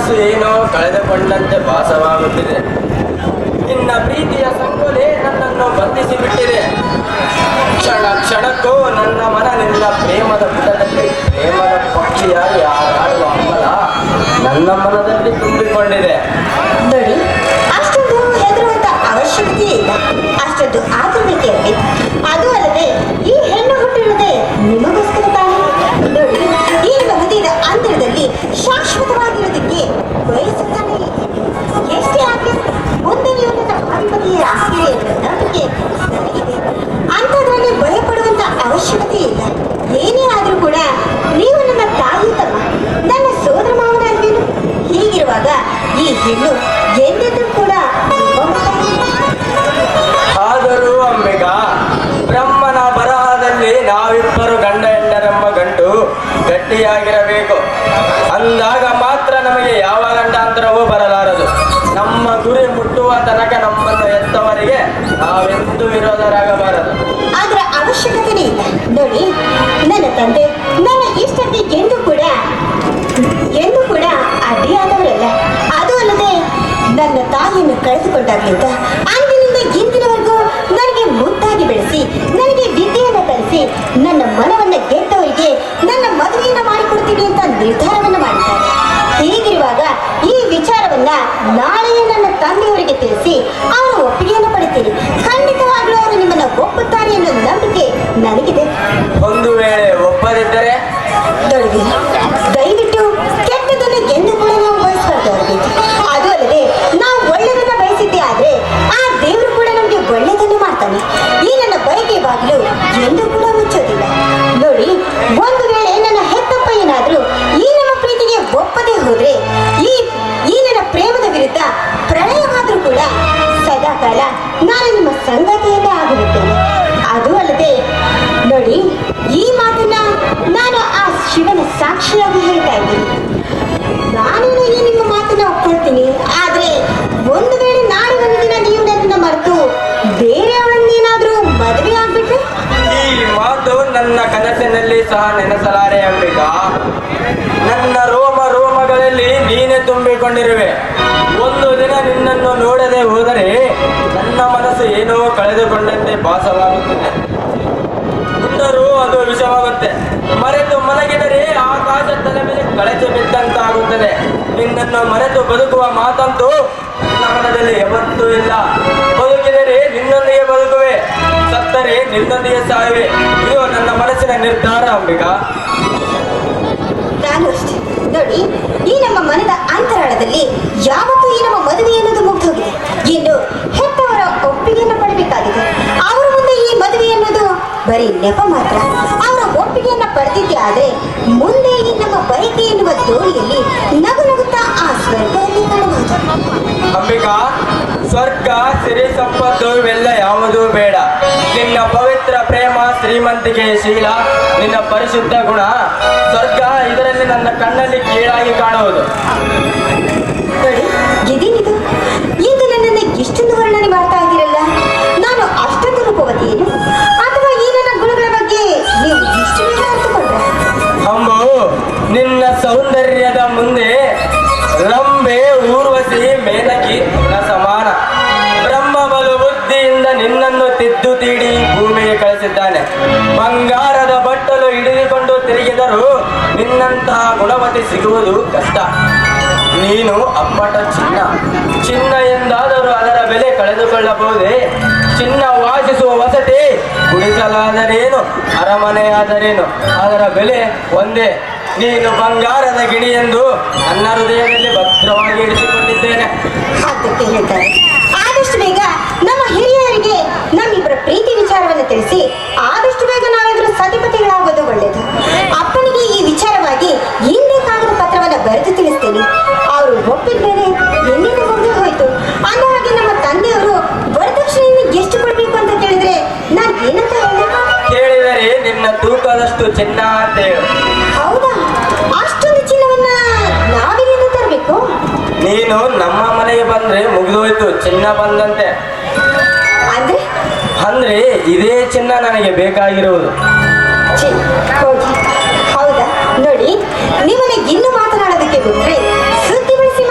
ಮನಸ್ಸು ಏನೋ ಕಳೆದುಕೊಂಡಂತೆ ಭಾಸವಾಗುತ್ತಿದೆ. ನಿನ್ನ ಪ್ರೀತಿಯ ಸಂಕೋಲೆ ನನ್ನನ್ನು ಬಂಧಿಸಿ ಬಿಟ್ಟಿದೆ. ಕ್ಷಣ ಕ್ಷಣಕ್ಕೂ ನನ್ನ ಮನ ನಿನ್ನ ಪ್ರೇಮದ ಪುಟದಲ್ಲಿ ಪ್ರೇಮದ ಪಕ್ಷಿಯಾಗಿ ಹಾರಾಡುವ ಹಂಬಲ ನನ್ನ ಮನದಲ್ಲಿ ತುಂಬಿಕೊಂಡಿದೆ. ನೋಡಿ, ಅಷ್ಟೊಂದು ಹೆದರುವಂತ ಅವಶ್ಯಕತೆ ಇಲ್ಲ. ಅಷ್ಟೊಂದು ಆತುರಕ್ಕೆ ಇರಬೇಕು. ಅದು ಅಲ್ಲದೆ ಈ ಹೆಣ್ಣು ಹುಟ್ಟಿರುವುದೇ ನಿಮಗೋಸ್ಕರ ತಾನೆ. ನೋಡಿ, ಈ ಹೃದಯದ ಅಂತರದಲ್ಲಿ ಶಾಶ್ವತವಾಗಿರೋದಕ್ಕೆ ಬಯಸುತ್ತಾನೆ. ಎಷ್ಟೇ ಆಗಲಿ ಮುಂದೆ ನೀವು ನನ್ನ ಅಧಿಪತಿಯ ಆಸ್ತಿಯೇ ಎನ್ನುವ ನಂಬಿಕೆ ನನಗಿದೆ. ಅಂಥದ್ರಲ್ಲಿ ಭಯಪಡುವಂತ ಅವಶ್ಯಕತೆ ಇಲ್ಲ. ಏನೇ ಆದರೂ ಕೂಡ ನೀವು ನನ್ನ ತಾಯಿ ತಮ್ಮ, ನನ್ನ ಸೋದರ ಮಾವನಲ್ವೇನು? ಹೀಗಿರುವಾಗ ಈ ಹೆಣ್ಣು ಎಂದೆಂದೂ ಕೂಡ ನಿಮ್ಮ ಮಗಳೇ. ಆದರೂ ಅಂಬಿಕಾ, ಬ್ರಹ್ಮನ ಬರಹದಲ್ಲಿ ನಾವಿಬ್ಬರು ಗಂಡ ಹೆಂಡರೆಂಬ ಗಂಟು ಗಟ್ಟಿಯಾಗಿರಬೇಕು. ಅಂದಾಗ ಮಾತ್ರ ನಮಗೆ ಯಾವ ಗಂಡಾಂತರವೂ ಬರಲಾರದು. ನಮ್ಮ ಗುರಿ ಮುಟ್ಟುವ ತನಕ ನಮ್ಮನ್ನು ಎತ್ತವರಿಗೆ ನಾವೆಂದೂ ವಿರೋಧರಾಗಬಾರದು. ಅದರ ಅವಶ್ಯಕತೆನೇ ಇಲ್ಲ. ನೋಡಿ, ನನ್ನ ತಂದೆ ನನ್ನ ಇಷ್ಟಕ್ಕೆ ಎಂದು ಕೂಡ ಅಡ್ಡಿಯಾದವರಲ್ಲ. ಅದು ಅಲ್ಲದೆ ನನ್ನ ತಾಯಿಯನ್ನು ಕಳೆದುಕೊಂಡಾಗಲಿಂದ ಅಂದಿನಿಂದ ಇಂದಿನವರೆಗೂ ನನಗೆ ಮುದ್ದಾಗಿ ಬೆಳೆಸಿ, ನನಗೆ ವಿದ್ಯೆಯನ್ನು ಕಲಿಸಿ, ನನ್ನ ಮನವನ್ನು ಗೆದ್ದವರಿಗೆ ನನ್ನ ಮದುವೆಯನ್ನು ಮಾಡಿಕೊಡ್ತೀನಿ ಅಂತ ನಿರ್ಧಾರವನ್ನು ಮಾಡಿದ್ದಾರೆ. ಹೀಗಿರುವಾಗ ಈ ವಿಚಾರವನ್ನ ನಾಳೆಯೇ ನನ್ನ ತಂದೆಯವರಿಗೆ ತಿಳಿಸಿ ಅವರ ಒಪ್ಪಿಗೆಯನ್ನು ಪಡಿತೀನಿ. ಖಂಡಿತವಾಗ್ಲೂ ಅವರು ನಿಮ್ಮನ್ನು ಒಪ್ಪುತ್ತಾರೆ ಎನ್ನುವ ನಂಬಿಕೆ ನನಗಿದೆ. ಒಂದು ವೇಳೆ ಒಪ್ಪದಿದ್ದರೆ ನೋಡಿ, ದಯವಿಟ್ಟು ಕೆಟ್ಟದನ್ನು ಎಂದು ಕೂಡ ನಾವು ಬಯಸಬಾರ್ದು ಅವರಿಗೆ. ಅದು ಅಲ್ಲದೆ ನಾವು ಒಳ್ಳೆಯದನ್ನ ಬಯಸಿದ್ದೇ ಆದ್ರೆ ಆ ದೇವರು ಕೂಡ ನಮಗೆ ಒಳ್ಳೆಯದನ್ನು ಮಾಡ್ತಾನೆ. ಈ ನನ್ನ ಬಯಕೆ ಬಾಗಿಲು ಎಂದು ಕೂಡ ಮುಚ್ಚೋದಿಲ್ಲ. ನೋಡಿ, ಒಂದು ವೇಳೆ ನನ್ನ ಹೆತ್ತಪ್ಪ ಏನಾದ್ರೂ ಈ ನಮ್ಮ ಪ್ರೀತಿಗೆ ಒಪ್ಪದೆ ಹೋದ್ರೆ ಈ ನನ್ನ ಪ್ರೇಮದ ವಿರುದ್ಧ ಪ್ರಳಯವಾದ್ರೂ ಕೂಡ ಸದಾಕಾಲ ನಾನು ನಿಮ್ಮ ಸಂಗತಿಯಲ್ಲೇ ಆಗಿರುತ್ತೇನೆ. ಅದು ಅಲ್ಲದೆ ನೋಡಿ, ಈ ಮಾತನ್ನ ನಾನು ಆ ಶಿವನ ಸಾಕ್ಷಿಯಾಗಿ ಹೇಳ್ತಾ ಇದ್ದೀನಿ. ನಾನೇನು ಈ ನಿಮ್ಮ ಮಾತನ್ನ ಒಪ್ಕೊಳ್ತೀನಿ. ಆದ್ರೆ ಒಂದು ವೇಳೆ ನಾಳೆ ಒಂದು ದಿನ ನೀವು ನನ್ನನ್ನು ಮರೆತು ಬೇರೆಯವರನ್ನೇನಾದ್ರೂ ಮದುವೆ ಆಗ್ಬಿಟ್ರೆ? ಈ ಮಾತು ನನ್ನ ಕನಸಿನಲ್ಲಿ ಸಹ ನೆನೆಸಲಾರೆ ಅಂಬಿಕಾ. ನನ್ನ ರೋಮ ರೋಮಗಳಲ್ಲಿ ನೀನೇ ತುಂಬಿಕೊಂಡಿರುವೆ. ಒಂದು ದಿನ ನಿನ್ನನ್ನು ನೋಡದೆ ಹೋದರೆ ನನ್ನ ಮನಸ್ಸು ಏನೋ ಕಳೆದುಕೊಂಡಂತೆ ಭಾಸವಾಗುತ್ತದೆ. ಮುಂದರೂ ಅದು ವಿಷವಾಗುತ್ತೆ. ಮರೆತು ಮಲಗಿದರೆ ಆಕಾಶ ತಲೆ ಮೇಲೆ ಕಳಚೆ ಬಿದ್ದಂತಾಗುತ್ತದೆ. ನಿನ್ನನ್ನು ಮರೆತು ಬದುಕುವ ಮಾತಂತೂ ನನ್ನ ಮನದಲ್ಲಿ ಯಾವತ್ತೂ ಇಲ್ಲ. ಬದುಕಿದರೆ ನಿನ್ನೊಂದಿಗೆ ಬದುಕುವೆ, ಸತ್ತರೆ ನಿನ್ನೊಂದಿಗೆ ಸಾಯುವೆ. ಇದು ನನ್ನ ಮನಸ್ಸಿನ ನಿರ್ಧಾರ ಅಂಬಿಕಾ. ನಾನು ಅಷ್ಟೇ. ನೋಡಿ, ಈ ನಮ್ಮ ಮನದ ಅಂತರಾಳದಲ್ಲಿ ಯಾವತ್ತೂ ಈ ನಮ್ಮ ಮದುವೆ ಅನ್ನೋದು ಮುಗ್ದೋಗಿದೆ. ಇನ್ನು ಹೆತ್ತವರ ಒಪ್ಪಿಗೆಯನ್ನು ಪಡಬೇಕಾಗಿದೆ. ಅವರ ಮುಂದೆ ಈ ಮದುವೆ ಅನ್ನೋದು ಬರೀ ನೆಪ ಮಾತ್ರ. ಅವರ ಒಪ್ಪಿಗೆಯನ್ನ ಪಡೆದಿದ್ದೆ ಆದ್ರೆ ಮುಂದೆ ಈ ನಮ್ಮ ಬಯಕೆ ಎನ್ನುವ ದೋಣಿಯಲ್ಲಿ ನಗು ನಗುತ್ತಾ ಆ ಸ್ವರ್ಗದಲ್ಲಿ ಕಾಣಬಹುದು. ಅಂಬಿಕಾ, ಸ್ವರ್ಗ, ಸಿರಿ ಸಂಪತ್ತು ಇವೆಲ್ಲ ಯಾವುದೂ ಬೇಡ. ನಿನ್ನ ಪವಿತ್ರ ಪ್ರೇಮ, ಶ್ರೀಮಂತಿಕೆಯ ಶೀಲ, ನಿನ್ನ ಪರಿಶುದ್ಧ ಗುಣ, ಸ್ವರ್ಗ ಇದರಲ್ಲಿ ನನ್ನ ಕಣ್ಣಲ್ಲಿ ಕೀಳಾಗಿ ಕಾಣುವುದು. ನೋಡಿ, ಇದೇನಿದು? ಇಂದು ನನ್ನನ್ನು ಇಷ್ಟೊಂದು ವರ್ಣನೆ ಮಾಡ್ತಾ ಇದ್ದೀರಲ್ಲ. ನಾನು ಅಷ್ಟೊಂದು ರೂಪವತಿಯೇನು? ಅಥವಾ ಈ ನನ್ನ ಗುಣಗಳ ಬಗ್ಗೆ ನೀವು ಇಷ್ಟು ಬೇಗ ಅರ್ಥಕೊಂಡ್ರ? ಅಂಬು, ನಿನ್ನ ಸೌಂದರ್ಯದ ಮುಂದೆ ರಂಬೆ, ಊರ್ವಶಿ, ಮೇನಕಿ ನ ಸಮಾನ. ಬ್ರಹ್ಮ ಬಲು ಬುದ್ಧಿಯಿಂದ ನಿನ್ನನ್ನು ತಿದ್ದು ತೀಡಿ ಭೂಮಿಗೆ ಕಳಿಸಿದ್ದಾನೆ. ಬಂಗಾರದ ಬಟ್ಟಲು ಹಿಡಿದುಕೊಂಡು ತಿರುಗಿದರೂ ನಿನ್ನಂತಹ ಗುಣವತಿ ಸಿಗುವುದು ಕಷ್ಟ. ನೀನು ಅಪ್ಪಟ ಚಿನ್ನ ಎಂದಾದರೂ ಅದರ ಬೆಲೆ ಕಳೆದುಕೊಳ್ಳಬಹುದೇ? ಚಿನ್ನ ವಾಸಿಸುವ ವಸತಿ ಗುಡಿಸಲಾದರೇನು, ಅರಮನೆಯಾದರೇನು, ಅದರ ಬೆಲೆ ಒಂದೇ. ನೀನು ಬಂಗಾರದ ಗಿಣಿ ಎಂದು ನನ್ನ ಹೃದಯದಲ್ಲಿ ಭದ್ರವಾಗಿ ಇರಿಸಿಕೊಂಡಿದ್ದೇನೆ. ಅದಕ್ಕೆ ಹೇಳ್ತಾರೆ, ಆದಷ್ಟು ಬೇಗ ನಮ್ಮ ಹಿರಿಯರಿಗೆ ನಮ್ಮಿಬ್ಬರ ಪ್ರೀತಿ ವಿಚಾರವನ್ನು ತಿಳಿಸಿ ಆದಷ್ಟು ಬೇಗ ನಾವಿಬ್ಬರು ಸತಿಪತಿಗಳಾಗೋದು ಒಳ್ಳೆಯದು. ಅಪ್ಪನಿಗೆ ಈ ವಿಚಾರವಾಗಿ ಹಿಂದೆ ಕಾಗದ ಪತ್ರವನ್ನು ಬರೆದು ತಿಳಿಸ್ತೇನೆ. ಅವರು ಒಪ್ಪಿದ ಮೇಲೆ ಎಲ್ಲಿಂದ ಮುಗಿದು ಹೋಯ್ತು. ಅಂದ ಹಾಗೆ ನಮ್ಮ ತಂದೆಯವರು ವರದಕ್ಷಿಣೆಯನ್ನು ಎಷ್ಟು ಕೊಡಬೇಕು ಅಂತ ಕೇಳಿದ್ರೆ ನಾನು ಏನಂತ ಹೇಳಿದೆ? ಕೇಳಿದರೆ ನಿನ್ನ ತೂಕದಷ್ಟು ಚಿನ್ನ ಅಂತ ಹೇಳು. ಹೌದಾ? ಅಷ್ಟೊಂದು ಚಿನ್ನವನ್ನ ನಾವೆಲ್ಲಿಂದ ತರಬೇಕು? ನೀನು ನಮ್ಮ ಮನೆಗೆ ಬಂದ್ರೆ ಮುಗಿದೋಯ್ತು, ಚಿನ್ನ ಬಂದಂತೆ. ಅಂದ್ರೆ ಇದೇ ಚಿನ್ನ ನನಗೆ ಬೇಕಾಗಿರುವುದು. ಹೌದಾ? ನೋಡಿ, ನಿಮ್ಮನ್ನ ಇನ್ನೂ ಮಾತನಾಡೋದಕ್ಕೆ ಬಿಟ್ರೆ ಸುದ್ದಿ ಬೆಳೆಸಿ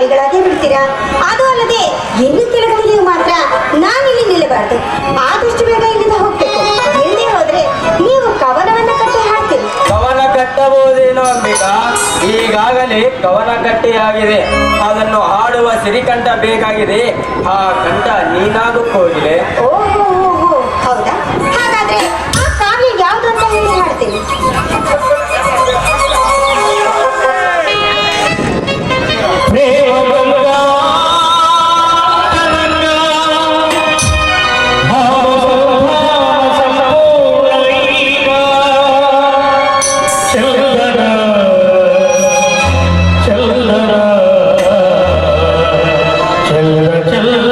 ಪ್ರಾಣಿಗಳಾಗಿ ಬಿಡ್ತೀರಾ. ಅದು ಅಲ್ಲದೆ ಇನ್ನು ಕೆಲವು ನೀವು ಮಾತ್ರ ನಾನಿಲ್ಲಿ ನಿಲ್ಲಬಾರ್ದು. ಆದಷ್ಟು ಬೇಗ ಇಲ್ಲಿಂದ ಹೋಗ್ಬೇಕು. ಇಲ್ಲದೆ ಹೋದ್ರೆ ನೀವು ಕವನವನ್ನ ಕಟ್ಟಿ ಹಾಡ್ತೀರಿ. ಕವನ ಕಟ್ಟಬಹುದೇನೋ ಅಂಬಿಗ, ಈಗಾಗಲೇ ಕವನ ಕಟ್ಟಿಯಾಗಿದೆ. ಅದನ್ನು ಹಾಡುವ ಸಿರಿಕಂಠ ಬೇಕಾಗಿದೆ. ಆ ಕಂಠ ನೀನಾಗೂ ಹೋಗಿದೆ. ಓಹೋ ಹೌದಾ? ಹಾಗಾದ್ರೆ ಆ ಕಾವ್ಯ ಯಾವ್ದು ಅಂತ ಹೇಳಿ ಹಾಡ್ತೀನಿ. ಚಲ್ಲ ಚಲ್ಲ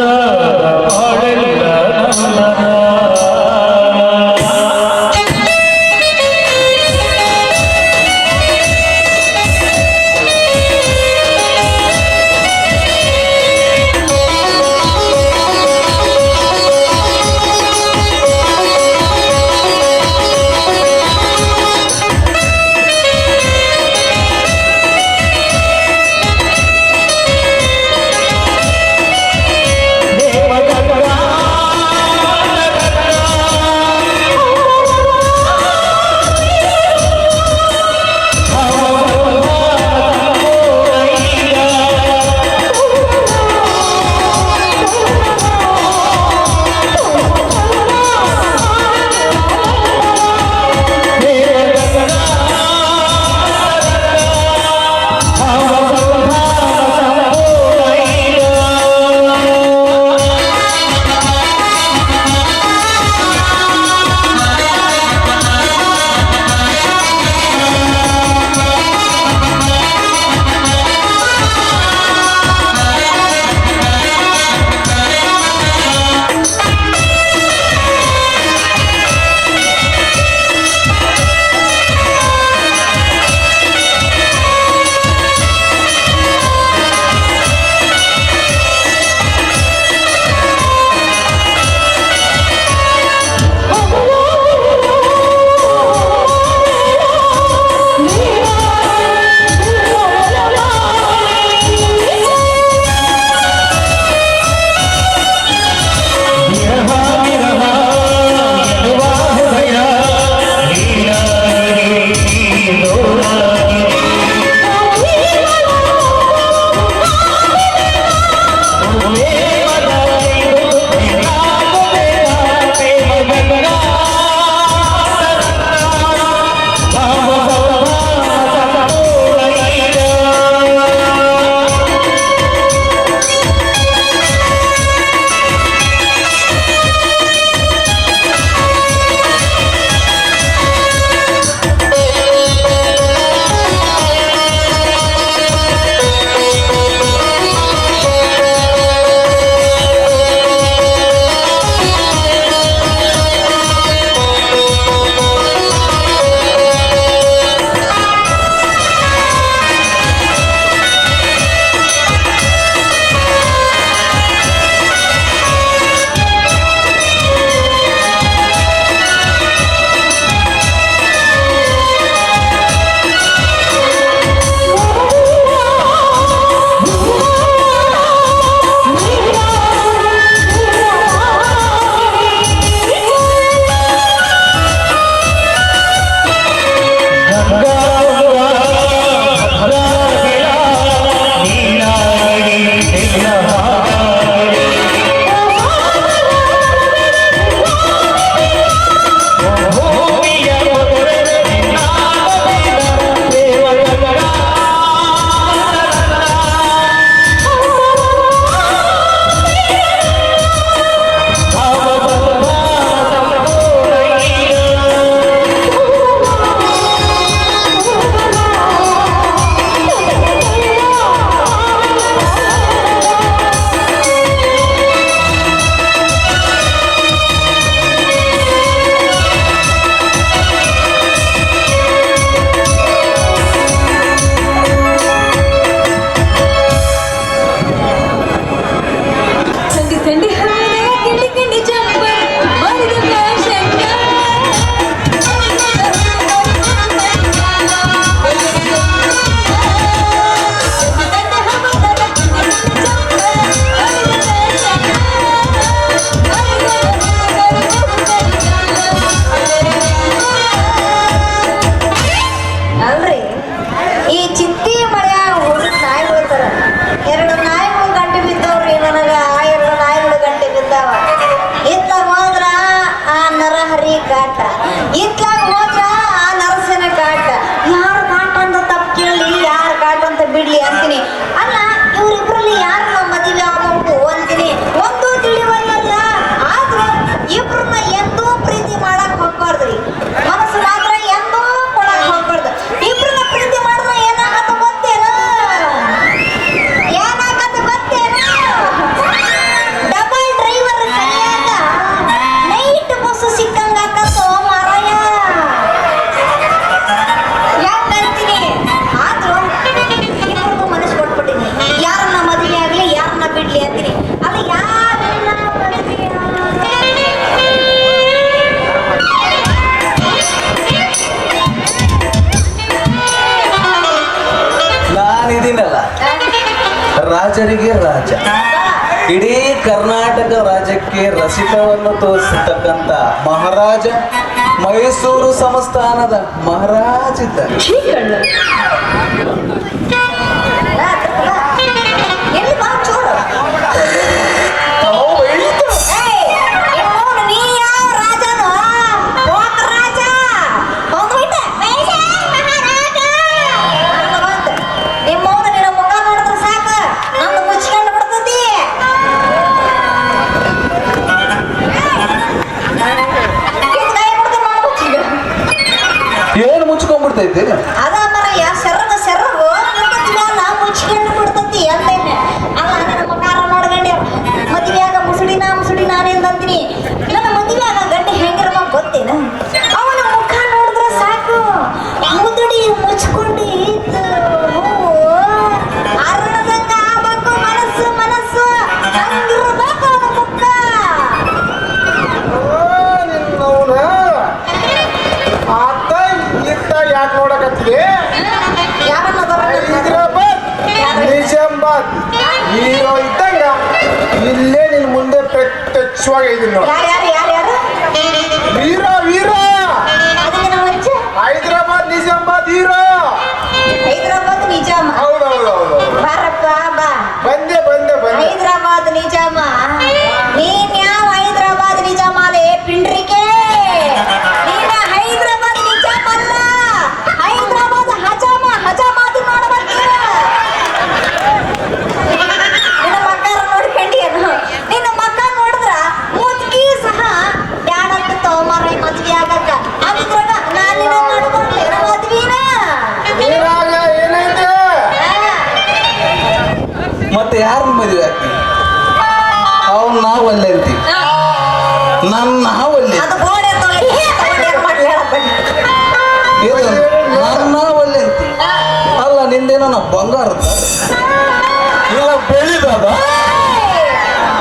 ಮಹಾರಾಜ. ಇಡೀ ಕರ್ನಾಟಕ ರಾಜ್ಯಕ್ಕೆ ರಸಿಕವನ್ನು ತೋರಿಸತಕ್ಕಂತ ಮಹಾರಾಜ, ಮೈಸೂರು ಸಂಸ್ಥಾನದ ಮಹಾರಾಜ ಇದ್ದಾರೆ. ಶ್ರೀಕಂಠ ಎಲ್ಲಿ ಬಾ ಚೂರು ಏನು ಮುಚ್ಕೊಂಡ್ಬಿಡ್ತೈತಿ? ಅದ ಮರಯ್ಯ ಸೆರಗು ಸೆರಗು ಮುಚ್ಕೊಂಡು ಬಿಡ್ತತಿ ಅಂತೇನೆ. ಅಲ್ಲ ನನ್ನ ಮಕಾರ ನೋಡ್ಕೊಂಡೆ ಮದುವೆಯಾಗ ಮುಸುಡಿ ನಾನೇನ್ ಅಂತೀನಿ. ನನ್ನ ಮದುವೆಯಾಗ ಗಂಡ ಹೆಂಗಿರ್ಬೇಕು ಗೊತ್ತೇನ? ಅವನ ಮುಖ ನೋಡಿದ್ರೆ ಸಾಕು ಮುದುಡಿ ಮುಚ್ಕೊಂಡು ಇತ್ತು ಅರ್ಣದಂಗ ಆಗ್ಬೇಕು ಮನಸ್ಸು ಮನಸ್ಸು ಹಂಗಿರ್ಬೇಕು ಅವನ ಮುಖ. ನಿನ್ನವನ ಆತ ಇತ್ತ ಯಾಕೆ ನೋಡಕತ್ತಿದೆ? ಹೈದರಾಬಾದ್ ನಿಜಾಮಾಬಾದ್ ಹೀರೋ ಇದ್ದಂಗ ಇಲ್ಲೇ ನಿನ್ ಮುಂದೆ ಪ್ರತ್ಯಕ್ಷವಾಗಿ ಇದೀನಿ ನೋಡಿ. ಯಾರು ವೀರ ವೀರ ಅದಕ್ಕೆ ಮುಂಚೆ ಹೈದರಾಬಾದ್ ನಿಜಾಮಾಬಾದ್ ಹೀರೋ. ಹೈದರಾಬಾದ್ ನಿಜಾಮ ಹೌದೌದೌದು ಬಾರಪ್ಪ ಬಾ. ಬಂದೆ ಹೈದರಾಬಾದ್ ನಿಜಾಮ ನೀನ್ ಯಾವ ಹೈದರಾಬಾದ್ ನಿಜಾಮ ಅದೇ ಪಿಂಡ್ರಿಕೆ? ನೀನ ಹೈದರಾಬಾದ್ ನಿಜಾಮ ಅಲ್ಲ, ಹೈದರಾಬಾದ್ ಹಜಾಮ ಹಜಾಮಾದು ನೋಡಬೇಕು. ನಿನ್ನ ಮಕ್ಕ ನೋಡ್ಕೊಂಡಿಯನು? ನಿನ್ನ ಮಕ್ಕ ನೋಡಿದ್ರ ಮುದ್ಕಿ ಸಹ ಬ್ಯಾಡಂತ ತಗೊಂಬಾರ ಮದ್ವೆ ಆಗಕ್ಕ. ಅದ್ರಾಗ ನಾನಿನ ಮಾಡ್ಕೊಂಡ್ರೆ ಮದ್ವಿನ ನೀರಾಗ ಏನೈತೆ? ಮತ್ತೆ ಯಾರ ಮದುವೆ ಆಗ್ತಿ? ಅವ್ನು ನಾವು ಅಲ್ಲೇ ಅಂತೀವಿ, ನನ್ನ ನಾವಲ್ಲಿ ಅದು ಗೋಡೆ ಮಾಡ್ಲಿ ನಾವಲ್ಲಿ ಅಂತೀವಿ. ಅಲ್ಲ ನಿಂದೇನೋ ನಾ ಬಂಗಾರ ಇಲ್ಲ ಬೆಳಿದ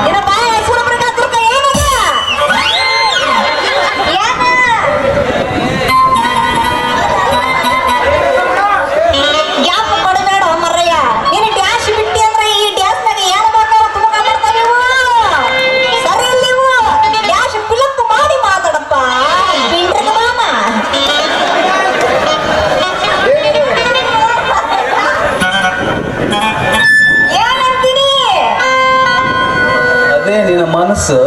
ನಿನ್ನ ಬಾಯ ಸುರಬ್ರಗ ತುರ್ಕ ಏನದ? ಗ್ಯಾಪ್ ಕೊಡಬೇಡ ಮರ್ರಯ್ಯ. ನೀನು ಡ್ಯಾಶ್ ಬಿಟ್ಟಿ ಅಂದ್ರೆ ಈ ಡ್ಯಾಸ್ನಾಗ ಏನು ಬೇಕಾದ್ರೂ ತುಮಕ ಮಾಡ್ತಾವೆ ಇವು. ಸರಿ ಇಲ್ಲ ಇವು. ಡ್ಯಾಶ್ ಫಿಲಪ್ ಮಾಡಿ ಮಾತಾಡಪ್ಪ ಪಿಂಡ್ರಗ ಮಾಮ. ಏನಂತೀನಿ? ಅದೇ ನಿನ್ನ ಮನಸ್ಸು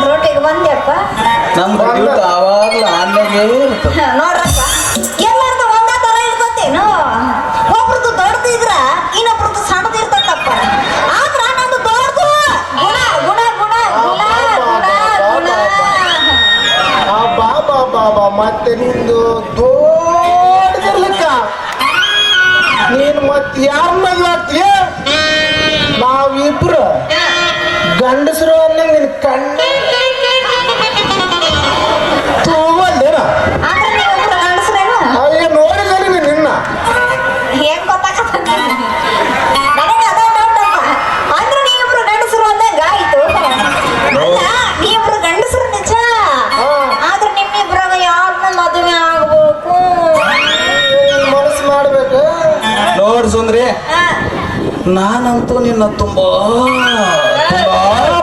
ರೋಟಿಗೆ ಬಂದ್ಯಪ್ಪ. ನಮ್ಗೆ ಡ್ಯೂಟಿ ಆವಾಗ್ಲೂ ಆನ್ಯಾಗೇ ಇರ್ತದೆ. ನೋಡ್ರಪ್ಪ ಎಲ್ಲಾರ್ದು ಒಂದೇ ತರ ಇರ್ತೇನು? ಒಬ್ರದ್ದು ದೊಡ್ಡದು ಇದ್ರ ಇನ್ನೊಬ್ರದ್ದು ಸಣ್ಣದು ಇರ್ತಕ್ಕಪ್ಪ. ಆದ್ರ ನಂದು ದೊಡ್ಡದು ಗುಣ ಗುಣ ಗುಣ ಗುಣ ಗುಣ ಗುಣ. ಬಾಬಾ ಬಾಬಾ ಮತ್ತೆ ನಿಂದು ದೊಡ್ಡದಿರ್ಲಿಕ್ಕ ನೀನು ಮತ್ತೆ ಯಾರ ಮದುವೆ ಆಗ್ತೀಯ? ನಾವಿಬ್ರು ಗಂಡಸರು ಅನ್ನಂಗೆ ನಿನ್ ಕಣ್ಣು ತಗೋಲ್ಲೇನ? ಆದ್ರೆ ನೀವೊಬ್ರು ಗಂಡಸ್ರೇನು? ಅಯ್ಯ ನೋಡಿದ್ದೇನೆ ನಿನ್ನ. ಹೇಗ್ ಗೊತ್ತಾಗತ್ತ? ನನಗೆ ಅದ ಡೌಟಪ್ಪ. ಅಂದ್ರೆ ನೀವಿಬ್ರು ಗಂಡಸರು ಅಂದಂಗ ಆಯ್ತು. ಅಲ್ಲ ನೀವಿಬ್ರು ಗಂಡಸರು ನಿಜ. ಆದ್ರೆ ನಿಮ್ಮಿಬ್ರಾಗ ಯಾರನ್ನ ಮದುವೆ ಆಗ್ಬೇಕು? ಮನಸ್ಸು ಮಾಡ್ಬೇಕು. ನೋಡ್ ಸುಂದ್ರಿ, ನಾನಂತೂ ನಿನ್ನ ತುಂಬಾ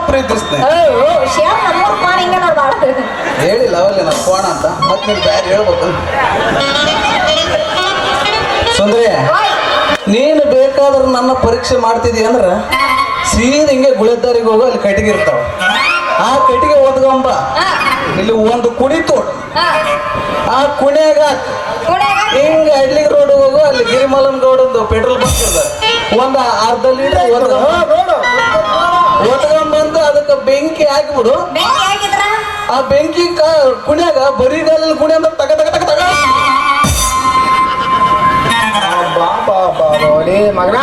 ಪ್ರೀತಿಸ್ತೇನೆ. ಶ್ಯಾಮ್ ನಮ್ಮೂರ್ ಪಾಣ ಹಿಂಗ ನೋಡ್ಬಾಳ. ಹೇಳಿಲ್ಲ ಅವಲ್ಲಿ ನನ್ನ ಕೋಣ ಅಂತ, ಮತ್ತೆ ನೀನು ಬ್ಯಾರೆ ಹೇಳ್ಬೇಕು. ಸುಂದ್ರಿ, ನೀನು ಬೇಕಾದ್ರೆ ನನ್ನ ಪರೀಕ್ಷೆ ಮಾಡ್ತಿದ್ದೀ ಅಂದ್ರೆ ಸೀದಾ ಹಿಂಗೆ ಗುಳೆದಾರಿಗೆ ಹೋಗೋ ಅಲ್ಲಿ ಕಟ್ಟಿಗೆ ಇರ್ತಾವ. ಆ ಕಟ್ಟಿಗೆ ಓದ್ಕೊಂಬ, ಇಲ್ಲಿ ಒಂದು ಕುಣಿ ತೋಡು, ಆ ಕುಣಿಯಾಗ ಹಿಂಗ ಹಳ್ಳಿಗೆ ರೋಡ್ ಹೋಗೋ ಅಲ್ಲಿ ಗಿರಿಮಲನ್ ಗೌಡಂದು ಪೆಟ್ರೋಲ್ ಬಂಕ್ ಇರ್ತದೆ. ಒಂದು ಅರ್ಧ ಲೀಟರ್ ನೋಡು ಒತ್ಕೊಂಡ್ಬಂದು ಅದಕ್ಕೆ ಬೆಂಕಿ ಹಾಕಿಬಿಡು. ಬೆಂಕಿ ಹಾಕಿದ್ರ ಆ ಬೆಂಕಿ ಕುಣಿಯಾಗ ಬರಿಗಾಲಲ್ಲಿ ಕುಣಿ ಅಂದ್ರೆ ತಗ ತಗ ತಗ ತಗ. ಬಾಬಾ ಬಾಬಾ ಮಗನ,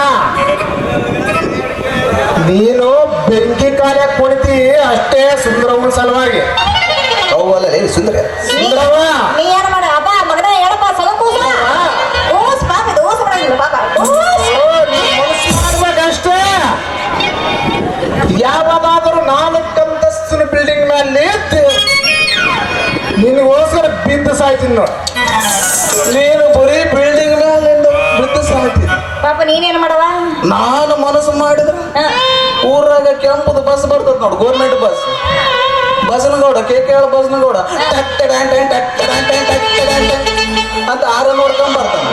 ನೀನು ಬೆಂಕಿ ಕಾಲ ಕುಣಿತಿ ಅಷ್ಟೇ ಸುಂದರವನ ಸಲುವಾಗಿ. ಅವಲ್ಲ ಸುಂದರ ಸುಂದರವ ನೀ ಏನ್ ಮಾಡ ಅಪ್ಪ ಮಗನ ಹೇಳಪ್ಪ ಸ್ವಲ್ಪ ಕೂಸ ಓಸ್ ಪಾಪ ಇದು ಓಸ್ ಬಿಡಂಗಿಲ್ಲ ಪಾಪ ಮಾಡ್ಬೇಕಷ್ಟೇ. ಯಾವಾಗಾದರೂ 4 ಅಂತಸ್ತಿನ ಬಿಲ್ಡಿಂಗ್ ಮೇಲೆ ನಿಂತು ನಿನಗೋಸ್ಕರ ಬಿದ್ದು ಸಾಯ್ತೀನಿ ನೋಡಿ. ನೀನು ಬರೀ ಬಿಲ್ಡಿಂಗ್ ಮೇಲೆ ಬಿದ್ದು ಸಾಯ್ತೀನಿ. ಪಾಪ ನೀನೇನ್ ಮಾಡವ ನಾನು ಮನಸ್ಸು ಮಾಡಿದ್ರೆ ಊರಾಗ ಕೆಂಪದ ಬಸ್ ಬರ್ತದ ನೋಡು, government bus. Basanagouda KKL Basanagouda ಅಂತ ಆರ ನೋಡ್ಕೊಂಡ್ ಬರ್ತಾನೆ.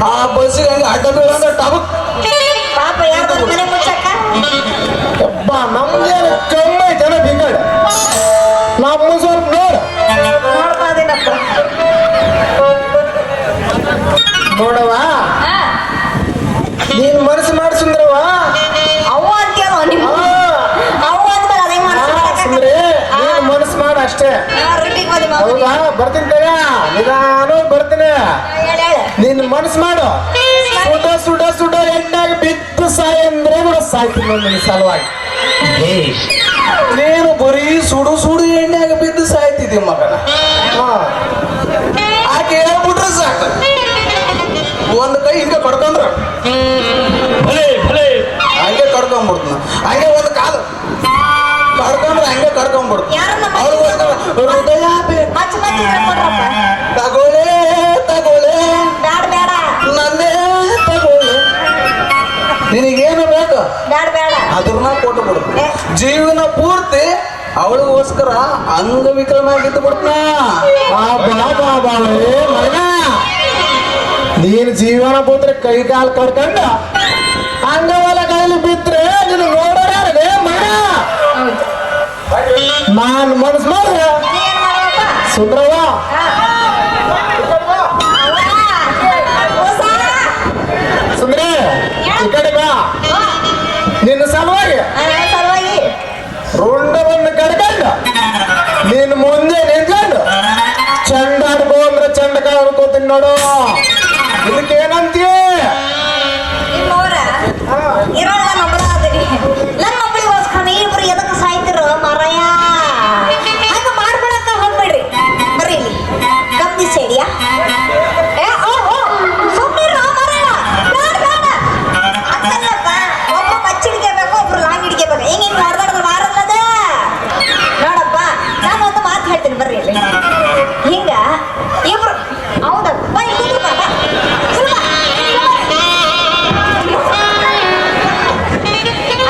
ಆ ಬಸ್ಸಿಗೆ ಹಂಗೆ ಅಡ್ಡ ಬೀಳಂದ್ರೆ ಟಬಕ್. ಪಾಪ ಯಾರು ಮನೆ ಮುಚ್ಚಕ್ಕ ನಮ್ಗೇನು ಕಮ್ಮಿ ಜನ ಬಿಂಗಡ ನಮ್ಮ ಸ್ವಲ್ಪ ನೋಡ ನೋಡ್ಬೋದೇನಪ್ಪ. ನೋಡವ ನೀನ್ ಮನಸ್ಸು ಮಾಡಿ ಸುಂದ್ರವ. ಅವ್ವ ಅಂತೀಯಲ್ಲ ನಿಮ್ಮ ಅವ್ವ ಅಂದ್ಮೇಲೆ ಅದೇ ಸುಂದ್ರಿ ನೀನ್ ಮನಸ್ಸು ಮಾಡ ಅಷ್ಟೇ. ರೊಟ್ಟಿಗೆ ಮದಿ ಹೌದಾ? ಬರ್ತೀನಿ ತಗ, ನಿಧಾನ ಬರ್ತೀನಿ. ನೀನ್ ಮನಸ್ಸು ಮಾಡು. ಸುಡ ಸುಡ ಸುಡ ಎಣ್ಣಾಗ ಬಿದ್ದು ಸಾಯ ಅಂದ್ರೆ ಕೂಡ ಸಾಯ್ತೀನಿ ನಿನ್ ಸಲುವಾಗಿ. ನೀನು ಬರೀ ಸುಡು ಸುಡು ಎಣ್ಣೆಯಾಗ ಬಿದ್ದು ಸಾಯ್ತಿದ್ದಿ ಮಗನ. ಆಕೆ ಹೇಳ್ಬಿಟ್ರೆ ಸಾಕು, ಒಂದು ಕೈ ಹಿಂಗೆ ಕಡ್ಕೊಂಡ್ರ ಹಂಗೆ ಕಡ್ಕೊಂಡ್ಬಿಡ್ತು, ಹಂಗೆ ಒಂದು ಕಾಲು ಕಡ್ಕೊಂಡ್ರೆ ಹಂಗೆ ಕಡ್ಕೊಂಡ್ಬಿಡ್ತು. ಹೃದಯ ಮಚ್ಚ ಮಚ್ಚ ಕೊಡ್ರಪ್ಪ. ತಗೊಳ್ಳೆ ತಗೊಳ್ಳೆ ಬ್ಯಾಡ ಬೇಡ ನನ್ನೇ ತಗೊಳ್ಳೆ, ನಿನಗೇನು ಬೇಕು ಬ್ಯಾಡ ಬೇಡ ಅದ್ರನ್ನ ಕೊಟ್ಟು ಬಿಡು. ಜೀವನ ಪೂರ್ತಿ ಅವಳಿಗೋಸ್ಕರ ಅಂಗವಿಕಲನ ಆಗಿದ್ದು ಬಿಡ್ತನ. ನೀನ್ ಜೀವನ ಪೂತ್ರೆ ಕೈ ಕಾಲು ಕಡ್ಕೊಂಡ ಅಂಗವಲ ಕೈಲಿ ಬಿದ್ರೆ ನೀನು ನೋಡೋರೇ ಮಗ. ನಾನ್ ಮನಸ್ಸು ಮಾಡ ಏನ್ ಮಾಡಪ್ಪ ಸುಂದ್ರವ. ಸುಂದ್ರಿ ಈ ಕಡೆ ಬಾ. ನಿನ್ನ ಸಲುವಾಗಿ ಸಲುವಾಗಿ ರುಂಡವನ್ನು ಕಡ್ಕೊಂಡು ನೀನ್ ಮುಂದೆ ನಿಂತ್ಕೊಂಡು ಚಂದ ಆಡ್ಕೋ ಅಂದ್ರೆ ಚಂದ ಕಾಡ್ಕೋತೀನಿ ನೋಡು. ಇದಕ್ಕೇನಂತೀಯ? ನಿಮ್ಮವ್ರ ಇರೋಲ್ಲ ನಮ್ಮಳ ಅದರಿ ನನ್ನ ಒಬ್ಬಳಿಗೋಸ್ಕರ ಇಬ್ರು ಎದಕ್ಕೆ ಸಾಯ್ತಿರೋ ಮಾರಾಯ. ಹಂಗ ಮಾಡ್ಬಿಡಕ್ಕ ಹೋಗ್ಬೇಡ್ರಿ. ಬರ್ರಿ ಇಲ್ಲಿ ಕಮ್ಮಿ ಸೇಡಿಯಾ ಒಬ್ರು ಮಚ್ಚಿಡ್ಕೇಬೇಕು, ಒಬ್ರು ಲಾಂಗ್ ಹಿಡ್ಕೇಬೇಕು. ಹಿಂಗೆ ಹೊಡೆದಾಡ್ದು ಮಾರಲ್ಲದ ನೋಡಪ್ಪ. ನಾನು ಒಂದು ಮಾತು ಹೇಳ್ತೀನಿ ಬರ್ರಿ ಇಲ್ಲಿ. ಹಿಂಗ ಇಬ್ರು ಹೌದಪ್ಪ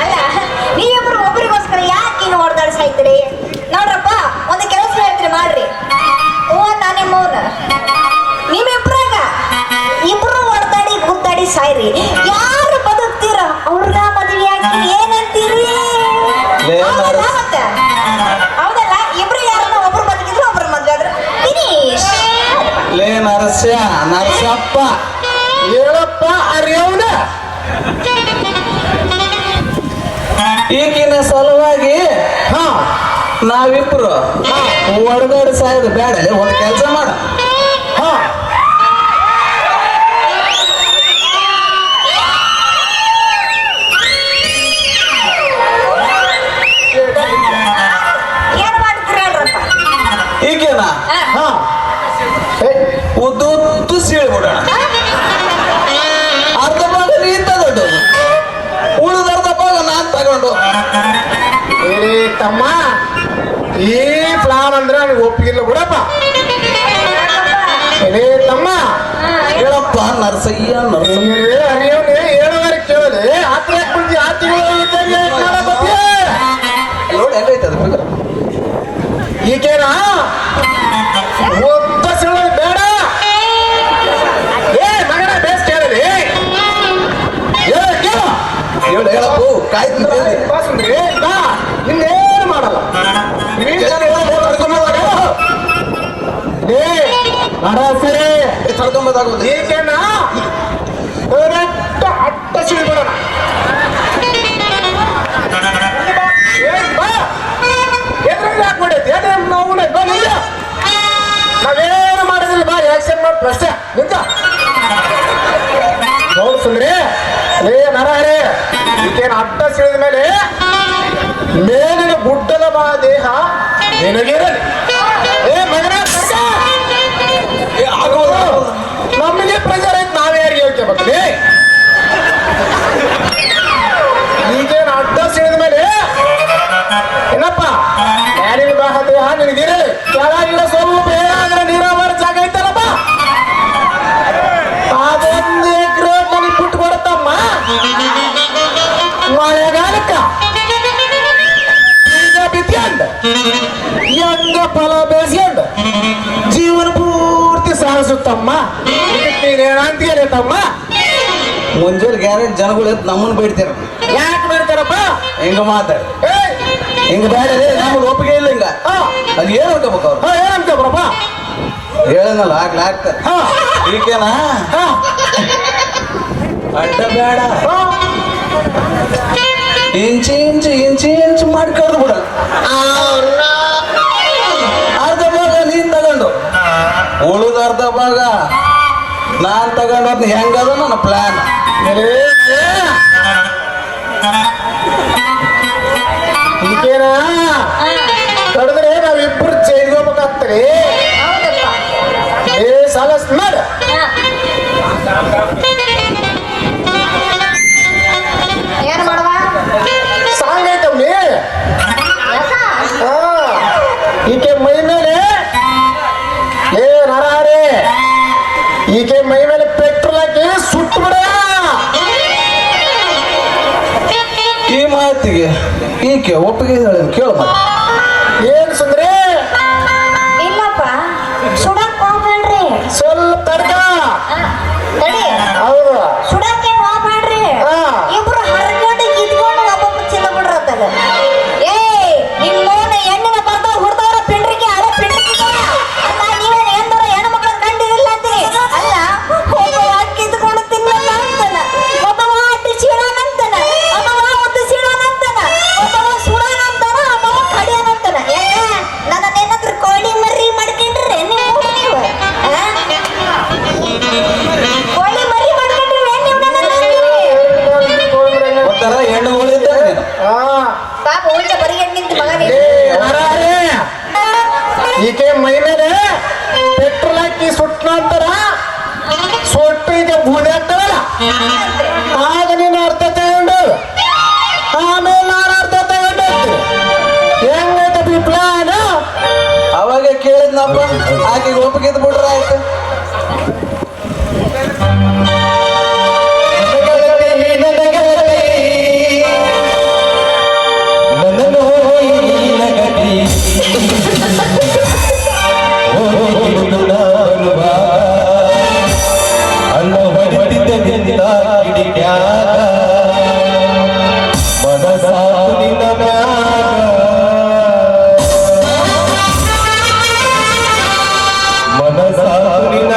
ಅಲ್ಲ, ನೀವಿಬ್ರು ಒಬ್ರಿಗೋಸ್ಕರ ಯಾಕೆ ಹಿಂಗೆ ಹೊಡೆದಾಡಿ ಸಾಯ್ತೀರಿ? ನೋಡ್ರಪ್ಪ, ಒಂದು ಕೆಲಸ ಹೇಳ್ತೀರಿ ಮಾಡ್ರಿ. ನಾನು ನಿಮ್ಮವ್ನ ನೀವಿಬ್ರಾಗ ಇಬ್ರು ಹೊಡೆದಾಡಿ ಗುದ್ದಾಡಿ ಸಾಯ್ರಿ. ಯಾರು ಬದುಕ್ತೀರ ಅವ್ರನ್ನ ಮದುವೆ ಆಗಿ ಏನಂತೀರಿ? ಹೌದಲ್ಲ ಮತ್ತೆ? ಹೌದಲ್ಲ? ಇಬ್ರು ಯಾರನ್ನ ಒಬ್ರು ಬದುಕಿದ್ರು ಒಬ್ರು ಮದುವೆ ಆದ್ರೆ ಫಿನಿಶ್. ಲೇ ನರಸ್ಯ ನರಸಪ್ಪ, ಹೇಳಪ್ಪ ಅರಿಯವನ. ಈಗಿನ ಸಲುವಾಗಿ ನಾವಿಬ್ರು ಹೊಡೆದಾಡಿ ಸಾಯೋದು ಬೇಡ. ಒಂದು ಕೆಲಸ ಮಾಡ, ಏನ್ ಮಾಡ್ತೀರ ಹೇಳ್ರಪ್ಪ. ಈಗೇನ ಉದ್ದು ಸೀಳ್ಬಿಡೋಣ. ಅರ್ಧ ಭಾಗ ನೀನ್ ತಗೊಂಡು ಉಳಿದ ಅರ್ಧ ಭಾಗ ನಾನ್ ತಗೊಂಡು. ತಮ್ಮ ಈ ಪ್ಲಾನ್ ಅಂದ್ರೆ ನನಗೆ ಒಪ್ಪಿಗಿಲ್ಲ ಬಿಡಪ್ಪ. ಏನೇ ತಮ್ಮ ಹೇಳಪ್ಪ ನರಸಯ್ಯ ನರಸಯ್ಯ. ಅರಿಯವನೇ ಹೇಳುವಾರೆ ಕೇಳಿ ಆತ್ರ ಕುಂಜಿ ಆತಿಗಳು ನೋಡಿ ಹೆಂಗೈತೆ ಅದು ಫಿಗರ್. ಈಗೇನಾ ಒಬ್ಬ ಸಿಳೋದು ಬೇಡ. ಏ ಮಗನ ಬೇಸ್ ಕೇಳಲಿ. ಹೇಳು ಹೇಳಪ್ಪು ಕಾಯ್ತು. ಇನ್ನೇನು ಮಾಡಲ್ಲ. ಸರಿ ತಡ್ಕೊಂಬೋದಾಗೋದು. ಈಗೇನಾ ಅಟ್ಟ ಸಿಳಿಬಿಡೋಣ. ನಾವೇನು ಮಾಡೋದಿಲ್ಲ ಬಾ, ಆಕ್ಷನ್ ಮಾಡ್ತು ಅಷ್ಟೇ. ನಿಂತ ನೋಡು ಸುಂದ್ರಿ, ರೇ ನರಹರೇ, ಈಗೇನು ಅಡ್ಡ ಸಿಳಿದ ಮೇಲೆ ಮೇಲಿನ ಗುಡ್ಡದ ಬಾ ದೇಹ ನಿನಗಿರಲಿ. ಏ ಮಗನ ನಮಗೆ ಪ್ರೆಜರ್ ಐತೆ, ನಾವೇ ಯಾರಿಗೆ ಹೇಳ್ಕೋಬೇಕ್ರಿ? ಈಗೇನು ಅಡ್ಡ ಸಿಳಿದ ಮೇಲೆ ಏನಪ್ಪ ಯಾರಿನ ಬಾಹ ದೇಹ ನಿನಗಿರಲಿ. ಕೆಳಗಿನ ಸ್ವಲ್ಪ ಏನಾದ್ರೆ ನೀರಾವರಿ ಜಾಗ ಐತಲ್ಲಪ್ಪ, ಅದೊಂದು ಎಕರೆ ನನಗೆ ಬಿಟ್ಟು ಕೊಡತ್ತಮ್ಮ. ಫಲ ಬೆಳೆಸ್ಕೊಂಡು ಜೀವನ ಪೂರ್ತಿ ಸಾಗಿಸುತ್ತಮ್ಮ ಇದಕ್ಕೆ ನೀನೇನಂತೀಯ ತಮ್ಮ? ಮುಂಜಾನೆ ಗ್ಯಾರೇಜ್ ಜನಗಳು ಎದ್ದು ನಮ್ಮನ್ನು ಬೇಡ್ತಾರ. ಯಾಕೆ ಮಾಡ್ತಾರಪ್ಪ? ಹಿಂಗ ಮಾತಾಡಿ ಏಯ್ ಹಿಂಗ ಬೇಡ ನಮ್ಗೆ ಒಪ್ಪಿಗೆ ಇಲ್ಲ ಹಿಂಗ. ಅದು ಏನು ಅನ್ಕೋಬೇಕು ಅವ್ರು? ಏನಂತಬ್ರಪ್ಪ? ಹೇಳನಲ್ಲ ಆಗ್ತಾರೆ ಈಗೇನಾ ಅಡ್ಡ ಬೇಡ ಇಂಚು ಮಾಡಿ ಕಳೆದು ಬಿಡ. ಅರ್ಧ ಭಾಗ ನೀನ್ ತಗೊಂಡು ಉಳಿದ ಅರ್ಧ ಭಾಗ ನಾನ್ ತಗೊಂಡು ಹೆಂಗದ ನನ್ನ ಪ್ಲಾನ್. ಈಗೇನ ಕಡಿದ್ರೆ ನಾವಿಬ್ರು ಚೈದ್ಕೋಬೇಕಾಗ್ತದೆ. ಏ ಸಾಲಸ್ ಮಾಡ ಏನ್ ಮಾಡುವ? ಸಾಂಗ್ ಐತವ್ನಿ. ಈಕೆ ಮೈ ಮೇಲೆ ಏ ನರಹರಿ ಈಕೆ ಮೈ ಮೇಲೆ ಪೆಟ್ರೋಲ್ ಹಾಕಿ ಸುಟ್ಟು ಬಿಡ. ಈ ಮಾತಿಗೆ ಈಕೆ ಒಪ್ಪಿಗೆ ಹೇಳಿದ್ ಕೇಳು ಮತ್ತೆ. ಏನ್ ಸುಂದ್ರಿ? ಇಲ್ಲಪ್ಪ, ಸುಡಕ್ ಹೋಗ್ಬೇಡ್ರಿ. ಸ್ವಲ್ಪ ತಡ್ಕ. ತಡಿ, ಹೌದು ಸುಡಕ್ಕೆ ಹೋಗ್ಬೇಡ್ರಿ. ಹಾ. ಇಬ್ರು ಹರ್ಕೊಂಡು ಕಿತ್ಕೊಂಡು ಒಬ್ಬೊಬ್ಬ ಚಿನ್ನ ಬಿಡ್ರತ್ತಾಗ. ಏ ನಿಮ್ಮೋನ ಹೆಣ್ಣಿನ ಬರ್ದ ಹುಡ್ದವ್ರ ಪಿಂಡ್ರಿಗೆ ಅರೆ ಪಿಂಡ್ರಿಗಿದಾರ. ಅಲ್ಲ ನೀವೇನು ಎಂದರ ಹೆಣ್ಣು ಮಕ್ಕಳ ಕಂಡಿರಲಿಲ್ಲ ಅಂತೀರಿ. ಅಲ್ಲ ಒಬ್ಬವ ಕಿತ್ಕೊಂಡು ತಿನ್ನಲ್ಲ ಅಂತಾನ, ಒಬ್ಬವ ಅಟ್ಟಿ ಚೀಡಾನ ಅಂತಾನ, ಒಬ್ಬವ ಉದ್ದು ಚೀಡಾನ ಅಂತಾನ, ಒಬ್ಬವ ಸುಡಾನ ಅಂತಾನ, ಒಬ್ಬವ ಕಡಿಯಾನ ಅಂತಾನ. ಯಾಕೆ ನನ್ನನ್ನೇನಾದ್ರೂ ಕೋಳಿ ಮರ್ರಿ ಮಾಡ್ಕೊಂಡ್ರೆ ನೀವು ಕೋಳಿ ಮರಿ ಮಾಡ್ಕೊಂಡ್ರೆ ನೀವು ಒಂಥರ ಹೆಣ್ಣುಗಳು ಇದ್ದಾಗ ನೀನು. ಪಾಪ ಉಂಚ ಬರಿಗಟ್ಟು ನಿಂತು ಮಗ ಏ ನರಹರಿ ಈಕೆ ಮೈ ಮೇಲೆ ಪೆಟ್ರೋಲ್ ಹಾಕಿ ಸುಟ್ನ ಅಂತಾರ. ಸುಟ್ಟು ಈಗ ಬೂದಿ ಆಗ್ತಾರಲ್ಲ ಆಗ ನೀನು ಅರ್ಥ ತಗೊಂಡು ಆಮೇಲೆ ನಾನು ಅರ್ಥ ತಗೊಂಡು ಹೆಂಗೈತೆ ಪ್ಲಾನ್? ಅವಾಗ ಕೇಳಿದ್ನಪ್ಪ ಆಕೆಗೆ ಒಪ್ಪಿಗೆ ಇದ್ದು ಬಿಡ್ರ ಆಯ್ತು. ಮನಸಾನಿನ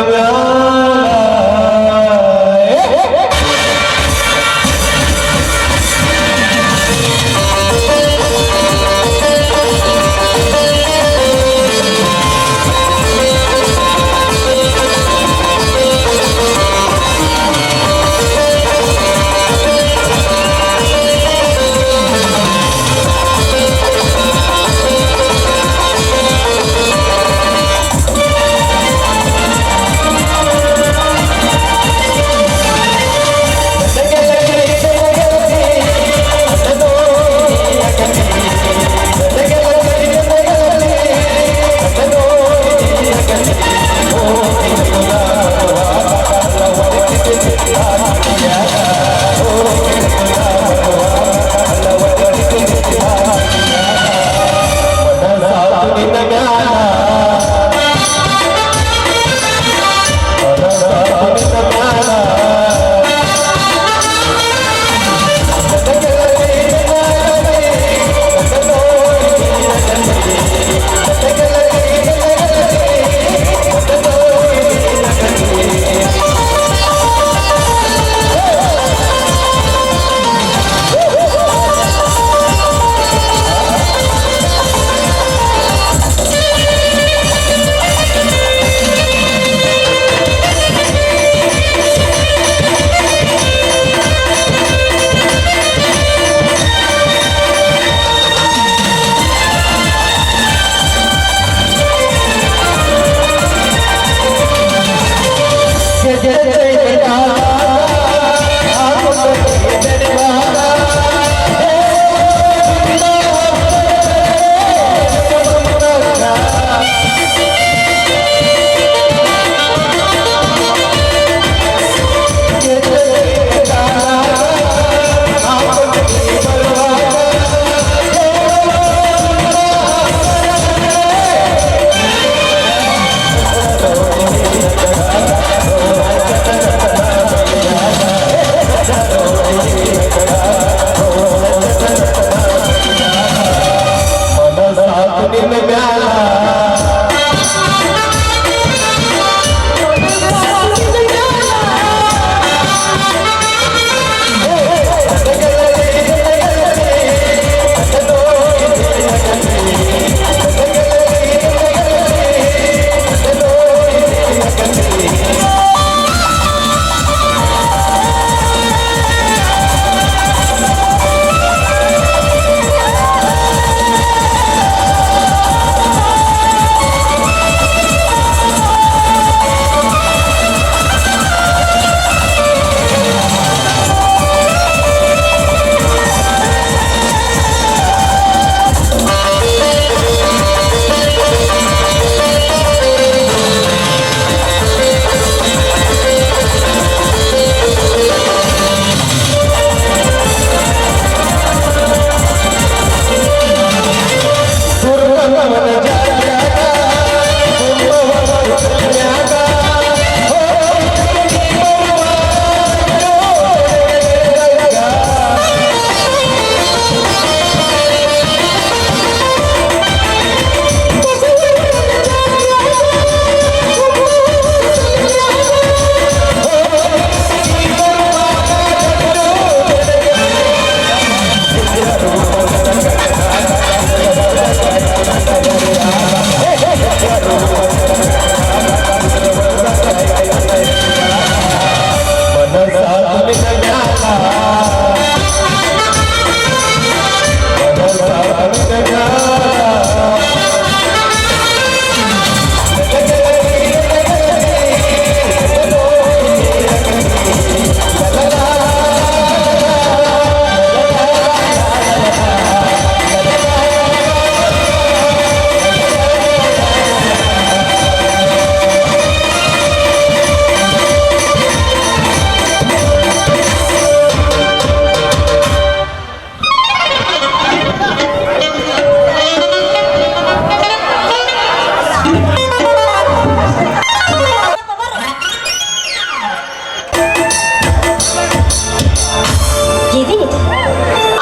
ಸಾಕು ನಿನ್ನ ಮ್ಯಾಲ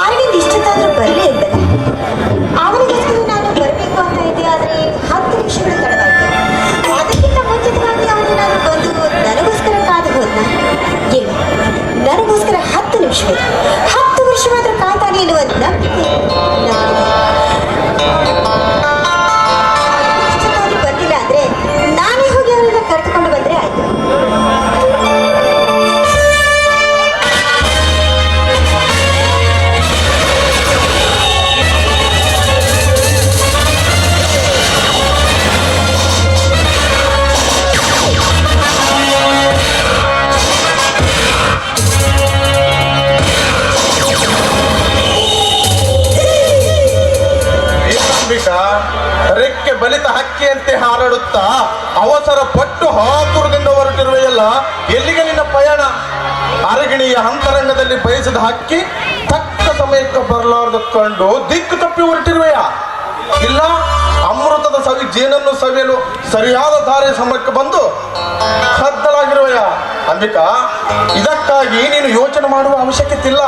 ಅರವಿಂದ್ ಇಷ್ಟೊತ್ತಾದ್ರೂ ಬರಲೇ ಇದ್ದಲ್ಲ. ಅವನಿಗೋಸ್ಕರ ನಾನು ಬರಬೇಕು ಅಂತ ಇದ್ದೆ, ಆದರೆ 10 ನಿಮಿಷಗಳು ತಡವಾಯ್ತು. ಅದಕ್ಕಿಂತ ಮುಂಚಿತವಾಗಿ ಅವನೇನಾದ್ರೂ ಬಂದು ನನಗೋಸ್ಕರ ಕಾದು ಹೋದ್ನ? ಇಲ್ಲ, ನನಗೋಸ್ಕರ 10 ನಿಮಿಷಗಳು 10 ವರ್ಷ ಮಾತ್ರ ಕಾಯ್ತಾನೆ ಎನ್ನುವ ನಂಬಿಕೆ ನನಗಿದೆ. ಇಷ್ಟೊತ್ತಾದ್ರೂ ಬಂದಿಲ್ಲ ಅಂದ್ರೆ ನಾನೇ ಹೋಗಿ ಅವರನ್ನ ಕರೆದುಕೊಂಡು ಬಂದ್ರೆ ಆಯ್ತು. ರೆಕ್ಕೆ ಬಲಿತ ಹಕ್ಕಿಯಂತೆ ಹಾರಾಡುತ್ತಾ ಅವಸರ ಪಟ್ಟು ಹಾತುರದಿಂದ ಹೊರಟಿರುವೆಯಲ್ಲ, ಎಲ್ಲಿಗೆ ನಿನ್ನ ಪಯಣ? ಅರಗಿಣಿಯ ಅಂತರಂಗದಲ್ಲಿ ಬಯಸಿದ ಹಕ್ಕಿ ತಕ್ಕ ಸಮಯಕ್ಕೆ ಬರಲಾರದು ಕಂಡು ದಿಕ್ಕು ತಪ್ಪಿ ಹೊರಟಿರುವೆಯ? ಇಲ್ಲ ಅಮೃತದ ಸವಿ ಜೇನನ್ನು ಸವಿಯಲು ಸರಿಯಾದ ದಾರಿ ಸಮಯಕ್ಕೆ ಬಂದು ಕದ್ದಲಾಗಿರುವೆಯ? ಅಂಬಿಕಾ, ಇದಕ್ಕಾಗಿ ನೀನು ಯೋಚನೆ ಮಾಡುವ ಅವಶ್ಯಕತೆ ಇಲ್ಲ.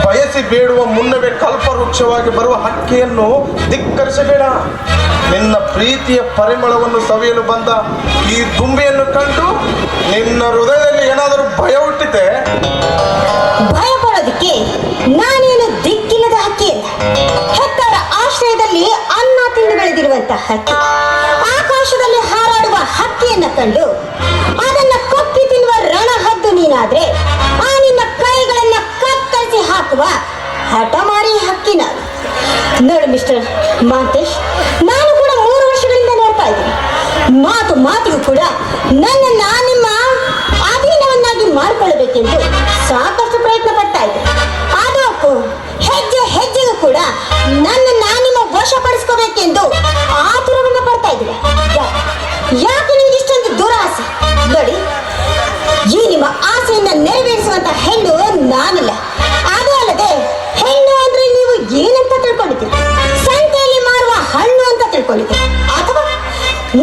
ಬಯಸಿ ಬೇಡುವ ಮುನ್ನವೇ ಕಲ್ಪವೃಕ್ಷವಾಗಿ ಬರುವ ಹಕ್ಕಿಯನ್ನು ಧಿಕ್ಕರಿಸಬೇಡ. ನಿನ್ನ ಪ್ರೀತಿಯ ಪರಿಮಳವನ್ನು ಸವಿಯಲು ಬಂದ ಈ ದುಂಬಿಯನ್ನು ಕಂಡು ನಿನ್ನ ಹೃದಯದಲ್ಲಿ ಏನಾದರೂ ಭಯ ಹುಟ್ಟಿತೆ? ಭಯ ಪಡೋದಕ್ಕೆ ನಾನೇನು ದಿಕ್ಕಿಲ್ಲದ ಹಕ್ಕಿ ಅಲ್ಲ. ಹೆತ್ತವರ ಆಶ್ರಯದಲ್ಲಿ ಅನ್ನ ತಿಂದು ಬೆಳೆದಿರುವಂತಹ ಹಕ್ಕಿ. ಆಕಾಶದಲ್ಲಿ ಹಾರಾಡುವ ಹಕ್ಕಿಯನ್ನ ಕಂಡು ಅದನ್ನ ಕೊಕ್ಕಿ ತಿನ್ನುವ ರಣಹದ್ದು ನೀನಾದ್ರೆ ಆ ನಿನ್ನ ಕೈಗಳನ್ನ ಕತ್ತರಿಸಿ ಹಾಕುವ ಹಠಮಾರಿ ಹಕ್ಕಿ ನಾನು. ನೋಡು ಮಿಸ್ಟರ್ ಮಾಂತೇಶ್, ನಾನು ಕೂಡ 3 ವರ್ಷಗಳಿಂದ ನೋಡ್ತಾ ಇದ್ದೀನಿ. ಮಾತಿಗೂ ಕೂಡ ನನ್ನನ್ನ ನಿಮ್ಮ ಅಧೀನವನ್ನಾಗಿ ಮಾಡಿಕೊಳ್ಳಬೇಕೆಂದು ಸಾಕಷ್ಟು ಪ್ರಯತ್ನ ಪಡ್ತಾ ಇದ್ದೆ. ಅದಕ್ಕೂ ಹೆಜ್ಜೆಗೂ ಕೂಡ ನನ್ನನ್ನ ನಿಮ್ಮ ವಶಪಡಿಸ್ಕೋಬೇಕೆಂದು ಆತುರವನ್ನು ಪಡ್ತಾ ಇದ್ದೀರ. ಯಾಕೆ ನಿಮ್ಗೆ ಇಷ್ಟೊಂದು ದುರಾಸೆ? ನೋಡಿ, ಈ ನಿಮ್ಮ ಆಸೆಯನ್ನ ನೆರವೇರಿಸುವಂತ ಹೆಣ್ಣು ನಾನಿಲ್ಲ. ಅದು ಅಲ್ಲದೆ ಹೆಣ್ಣು ಅಂದ್ರೆ ನೀವು ಏನಂತ ತಿಳ್ಕೊಂಡಿದ್ದೀರಿ? ಸಂತೆಯಲ್ಲಿ ಮಾರುವ ಹಣ್ಣು ಅಂತ ತಿಳ್ಕೊಂಡಿದ್ದೀರಿ, ಅಥವಾ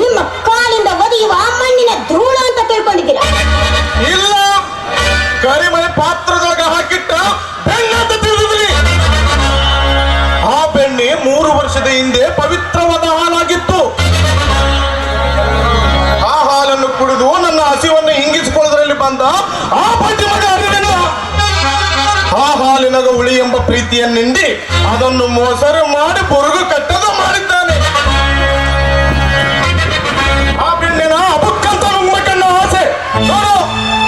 ನಿಮ್ಮ ಕಾಲಿಂದ ಒದೆಯುವ ಮಣ್ಣಿನ ಧೂಳು ಅಂತ ತಿಳ್ಕೊಂಡಿದ್ದೀರಾ? ಇಲ್ಲ, ಕರಿಮಳೆ ಪಾತ್ರದೊಳಗೆ ಹಾಕಿಟ್ಟ ಬೆಣ್ಣೆ ಅಂತ ತಿಳಿದಿದ್ರಿ. ಆ ಬೆಣ್ಣೆ 3 ವರ್ಷದ ಹಿಂದೆ ಪವಿತ್ರವಾದ ಹಾಲಾಗಿತ್ತು. ಆ ಹಾಲನ್ನು ಕುಡಿದು ನನ್ನ ಹಸಿವನ್ನು ಹಿಂಗಿಸಿಕೊಳ್ಳುವುದರಲ್ಲಿ ಬಂದ ಆ ಬಡ್ಡಿ ಮಗ ಅರಿವಿನ ಆ ಹಾಲಿನಗ ಹುಳಿ ಎಂಬ ಪ್ರೀತಿಯನ್ನಿಂಡಿ ಅದನ್ನು ಮೊಸರು ಮಾಡಿ ಬುರುಗು ಕಟ್ಟದ ಮಾಡಿದ್ದಾನೆ. ಆ ಬೆಣ್ಣಿನ ಅಬುಕ್ಕಂತ ನುಂಗ್ಬೇಕನ್ನೋ ಆಸೆ. ನೋಡು,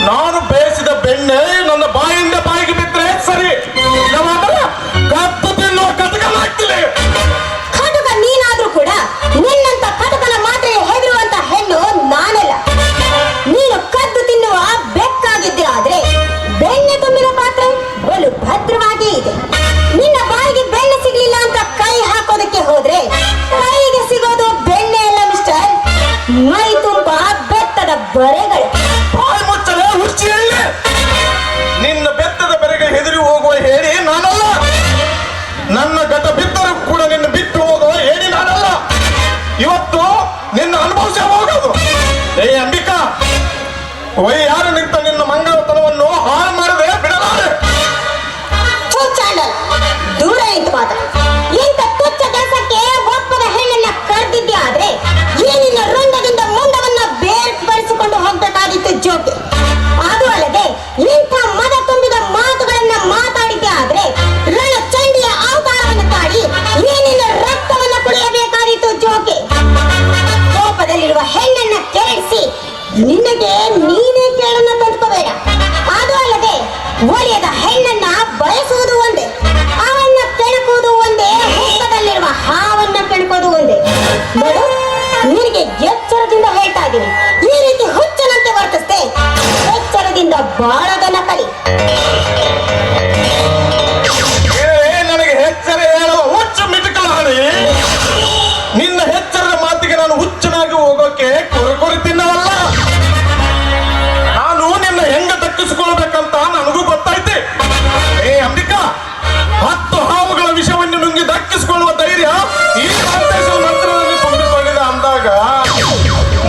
ನಾನು ಬೇಯಿಸಿದ ಬೆಣ್ಣೆ ನನ್ನ ಬಾಯಿಂದ ಬಾಯಿಗೆ ಬಿದ್ದರೆ ಸರಿ, ಇಲ್ಲವಾದರೆ ಕತ್ತು ತಿನ್ನುವ ಕಟಕನಾಗ್ತಿಲ್ಲ. ಕಟಕ ನೀನಾದ್ರೂ ಕೂಡ ನಿನ್ನಂತ ಕಟಕನ ಮಾತ್ರ ಹೆದರುವಂತ ಹೆಣ್ಣು ನಾನಲ್ಲ. ನೀನು ಕದ್ದು ತಿನ್ನುವ ಬೆಕ್ಕಾಗಿದ್ದೆ ಆದ್ರೆ ಬೆಣ್ಣೆ ತುಂಬಿದ ಪಾತ್ರೆ ಬಲು ಭದ್ರವಾಗಿ ಇದೆ. ನಿನ್ನ ಬಾಯಿಗೆ ಬೆಣ್ಣೆ ಸಿಗ್ಲಿಲ್ಲ ಅಂತ ಕೈ ಹಾಕೋದಕ್ಕೆ ಹೋದ್ರೆ ಕೈಗೆ ಸಿಗೋದು ಬೆಣ್ಣೆ ಅಲ್ಲ ಮಿಸ್ಟರ್, ಮೈ ತುಂಬಾ ಬೆತ್ತದ ಬರೆಗಳು. ಬಾಯಿ ಮುಚ್ಚಲೆ ಹುಚ್ಚಿ ಹೇಳಿ. ನಿನ್ನ ಬೆತ್ತದ ಬೆರೆಗೆ ಹೆದರಿ ಹೋಗುವ ಹೇಳಿ ನಾನಲ್ಲ. ನನ್ನ ಗತ ಬಿದ್ದರೂ ಕೂಡ ನಿನ್ನ ಬಿಟ್ಟು ಹೋಗುವ ಹೇಳಿ ನಾನಲ್ಲ. ಇವತ್ತು ನಿನ್ನ ಅನುಭವಿಸ ಹೋಗೋದು. ಏ ಅಂಬಿಕಾ, ಯಾರು ನಿಂತ ನಿನ್ನ ಮಂಗಳತನವನ್ನು ಹಾಳು ಮಾಡದೆ ಬಿಡಲಾರೆ. ಚೂಚಾಂಡಲ್, ದೂರ ನಿಂತು ಮಾತ್ರ. ಇಂಥ ತುಚ್ಛ ಕೆಲಸಕ್ಕೆ ಒಪ್ಪದ ಹೆಣ್ಣನ್ನ ಕರೆದಿದ್ದೆ ಆದ್ರೆ ಈ ನಿನ್ನ ರುಂಡದಿಂದ ಮುಂಡವನ್ನ ಬೇರ್ಪಡಿಸಿಕೊಂಡು ಹೋಗ್ಬೇಕಾಗಿತ್ತು ಜೋಕೆ. ಅದು ಅಲ್ಲದೆ ಇಂಥ ಮದ ತುಂಬಿದ ಮಾತುಗಳನ್ನ ಮಾತಾಡಿದ್ದೆ ಆದ್ರೆ ರಣ ಚಂಡಿಯ ಅವತಾರವನ್ನು ತಾಳಿ ಈ ನಿನ್ನ ರಕ್ತವನ್ನ ಕುಡಿಯಬೇಕಾಗಿತ್ತು ಜೋಕೆ. ಕೋಪದಲ್ಲಿರುವ ಹೆಣ್ಣನ್ನ ಕೆರಳಿಸಿ ನಿನಗೆ ನೀನೇ ಕೇಳನ್ನ ತಂದ್ಕೋಬೇಡ. ಅದು ಅಲ್ಲದೆ ಒಲಿಯದ ಹೆಣ್ಣನ್ನ ಬಯಸುವುದು ಒಂದೇ, ಅವನ್ನ ಕೆಣಕುವುದು ಒಂದೇ, ಹುತ್ತದಲ್ಲಿರುವ ಹಾವನ್ನ ಕೆಣಕೋದು ಒಂದೇ. ನೋಡು, ನಿನಗೆ ಎಚ್ಚರದಿಂದ ಹೇಳ್ತಾ ಇದ್ದೀನಿ, ಈ ರೀತಿ ಹುಚ್ಚನಂತೆ ವರ್ತಿಸ್ತೆ ಎಚ್ಚರದಿಂದ ಬಾಳೋದನ್ನ ಕಲಿ. ನನಗೆ ಎಚ್ಚರ ಹೇಳುವ ಹುಚ್ಚು ಮಿಟಕಲಾಡಿ. ನಿನ್ನ ಎಚ್ಚರದ ಮಾತಿಗೆ ನಾನು ಹುಚ್ಚನಾಗಿ ಹೋಗೋಕೆ ಕೊರಕೊರಿ ತಿನ್ನವಲ್ಲ. ನಾನು ನಿನ್ನ ಹೆಂಗ ದಕ್ಕಿಸಿಕೊಳ್ಬೇಕಂತ ನನಗೂ ಗೊತ್ತೈತೆ. ಏ ಅಂಬಿಕಾ, 10 ಹಾವುಗಳ ವಿಷವನ್ನು ನುಂಗಿ ದಕ್ಕಿಸಿಕೊಳ್ಳುವ ಧೈರ್ಯ ಈ ಮಾಂತೇಶ್ವರ ಮಂತ್ರದಲ್ಲಿ ತುಂಬಿಕೊಂಡಿದೆ ಅಂದಾಗ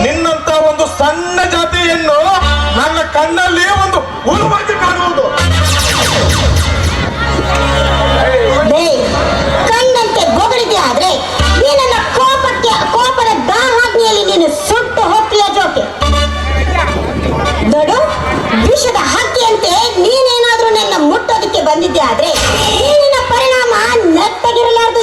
ನಿನ್ನಂತ ಒಂದು ಸಣ್ಣ ಜಾತಿಯನ್ನು ನನ್ನ ಕಣ್ಣಲ್ಲಿ ಒಂದು ಹುಳುವಾಗಿ ಕಾಣುವುದು. ಕಣ್ಣಂತೆ ಬೊಗಳಿದೆ ಆದ್ರೆ ನೀನನ್ನ ಕೋಪದ ದಾಹಾಗ್ನಿಯಲ್ಲಿ ನೀನು ಸುಟ್ಟು ಹೋಗ್ತೀಯ ಜೋಕೆ. ನೋಡು, ವಿಷದ ಹಕ್ಕಿಯಂತೆ ನೀನೇನಾದ್ರೂ ನನ್ನ ಮುಟ್ಟೋದಕ್ಕೆ ಬಂದಿದ್ದೆ ಆದ್ರೆ ನೀನಿನ ಪರಿಣಾಮ ನೆಟ್ಟಗಿರಲಾರದು.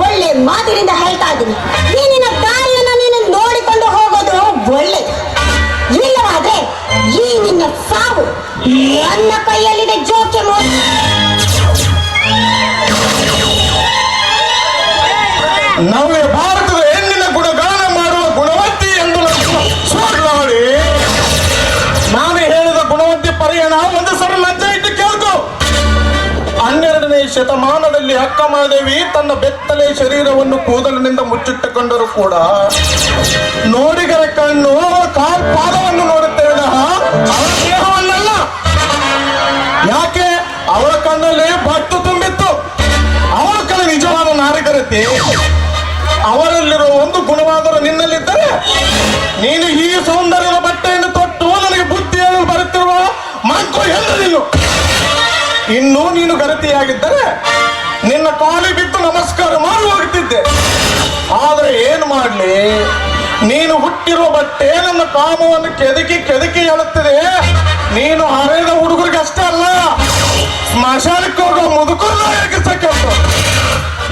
ಒಳ್ಳೆ ಮಾತಿನಿಂದ ಹೇಳ್ತಾ ಇದ್ದೀನಿ, ನೀನಿನ ದಾರಿಯನ್ನು ನೀನು ನೋಡಿಕೊಂಡು ಹೋಗೋದು ಒಳ್ಳೆದು. ಇಲ್ಲವಾದ್ರೆ ಈ ನಿನ್ನ ಸಾವು ನನ್ನ ಕೈಯಲ್ಲಿದೆ ಜೋಕೆ. ನಮಗೆ ಭಾರತದ ಹೆಣ್ಣಿನ ಗುಣಗಾನ ಮಾಡುವ ಗುಣವತಿ ಎಂದು ನೋಡಿ ನಾನು ಹೇಳಿದ ಗುಣವತಿ ಪರಿಯಣ ಒಂದು ಸಲ ಲಜ್ಜೆ ಇಟ್ಟು ಕೇಳ್ಕೊ. 12ನೇ ಶತಮಾನದಲ್ಲಿ ಅಕ್ಕ ಮಹಾದೇವಿ ತನ್ನ ಬೆತ್ತಲೆ ಶರೀರವನ್ನು ಕೂದಲಿನಿಂದ ಮುಚ್ಚಿಟ್ಟುಕೊಂಡರೂ ಕೂಡ ನೋಡಿಗರ ಕಣ್ಣು ಕಾಲ್ ಪಾದವನ್ನು ನೋಡುತ್ತೇವೆ, ಅವರ ದೇಹವನ್ನಲ್ಲ. ಯಾಕೆ? ಅವಳ ಕಣ್ಣಲ್ಲಿ ಬಟ್ಟು ತುಂಬಿತ್ತು. ಅವಳ ಕಡೆ ನಿಜವಾದ ನಾರಿಗರತೆ ಅವರಲ್ಲಿರುವ ಒಂದು ಗುಣವಾದರೂ ನಿನ್ನಲ್ಲಿದ್ದರೆ ನೀನು ಈ ಸೌಂದರ್ಯದ ಬಟ್ಟೆಯನ್ನು ತೊಟ್ಟು ನನಗೆ ಬುದ್ಧಿ ಹೇಳಲು ಬರುತ್ತಿರುವ ಮಂಕು ಎಂದು ನೀನು. ಇನ್ನೂ ನೀನು ಗರತಿಯಾಗಿದ್ದರೆ ನಿನ್ನ ಕಾಲಿ ಬಿದ್ದು ನಮಸ್ಕಾರ ಮಾಡಿ ಹೋಗುತ್ತಿದ್ದೆ. ಆದರೆ ಏನು ಮಾಡಲಿ, ನೀನು ಹುಟ್ಟಿರುವ ಬಟ್ಟೆ ನನ್ನ ಕಾಮವನ್ನು ಕೆದಕಿ ಹೇಳುತ್ತದೆ. ನೀನು ಹರೆಯದ ಹುಡುಗರಿಗೆ ಅಷ್ಟೇ ಅಲ್ಲ, ಸ್ಮಶಾನಕ್ಕೆ ಹೋಗುವ ಮುದುಕರು.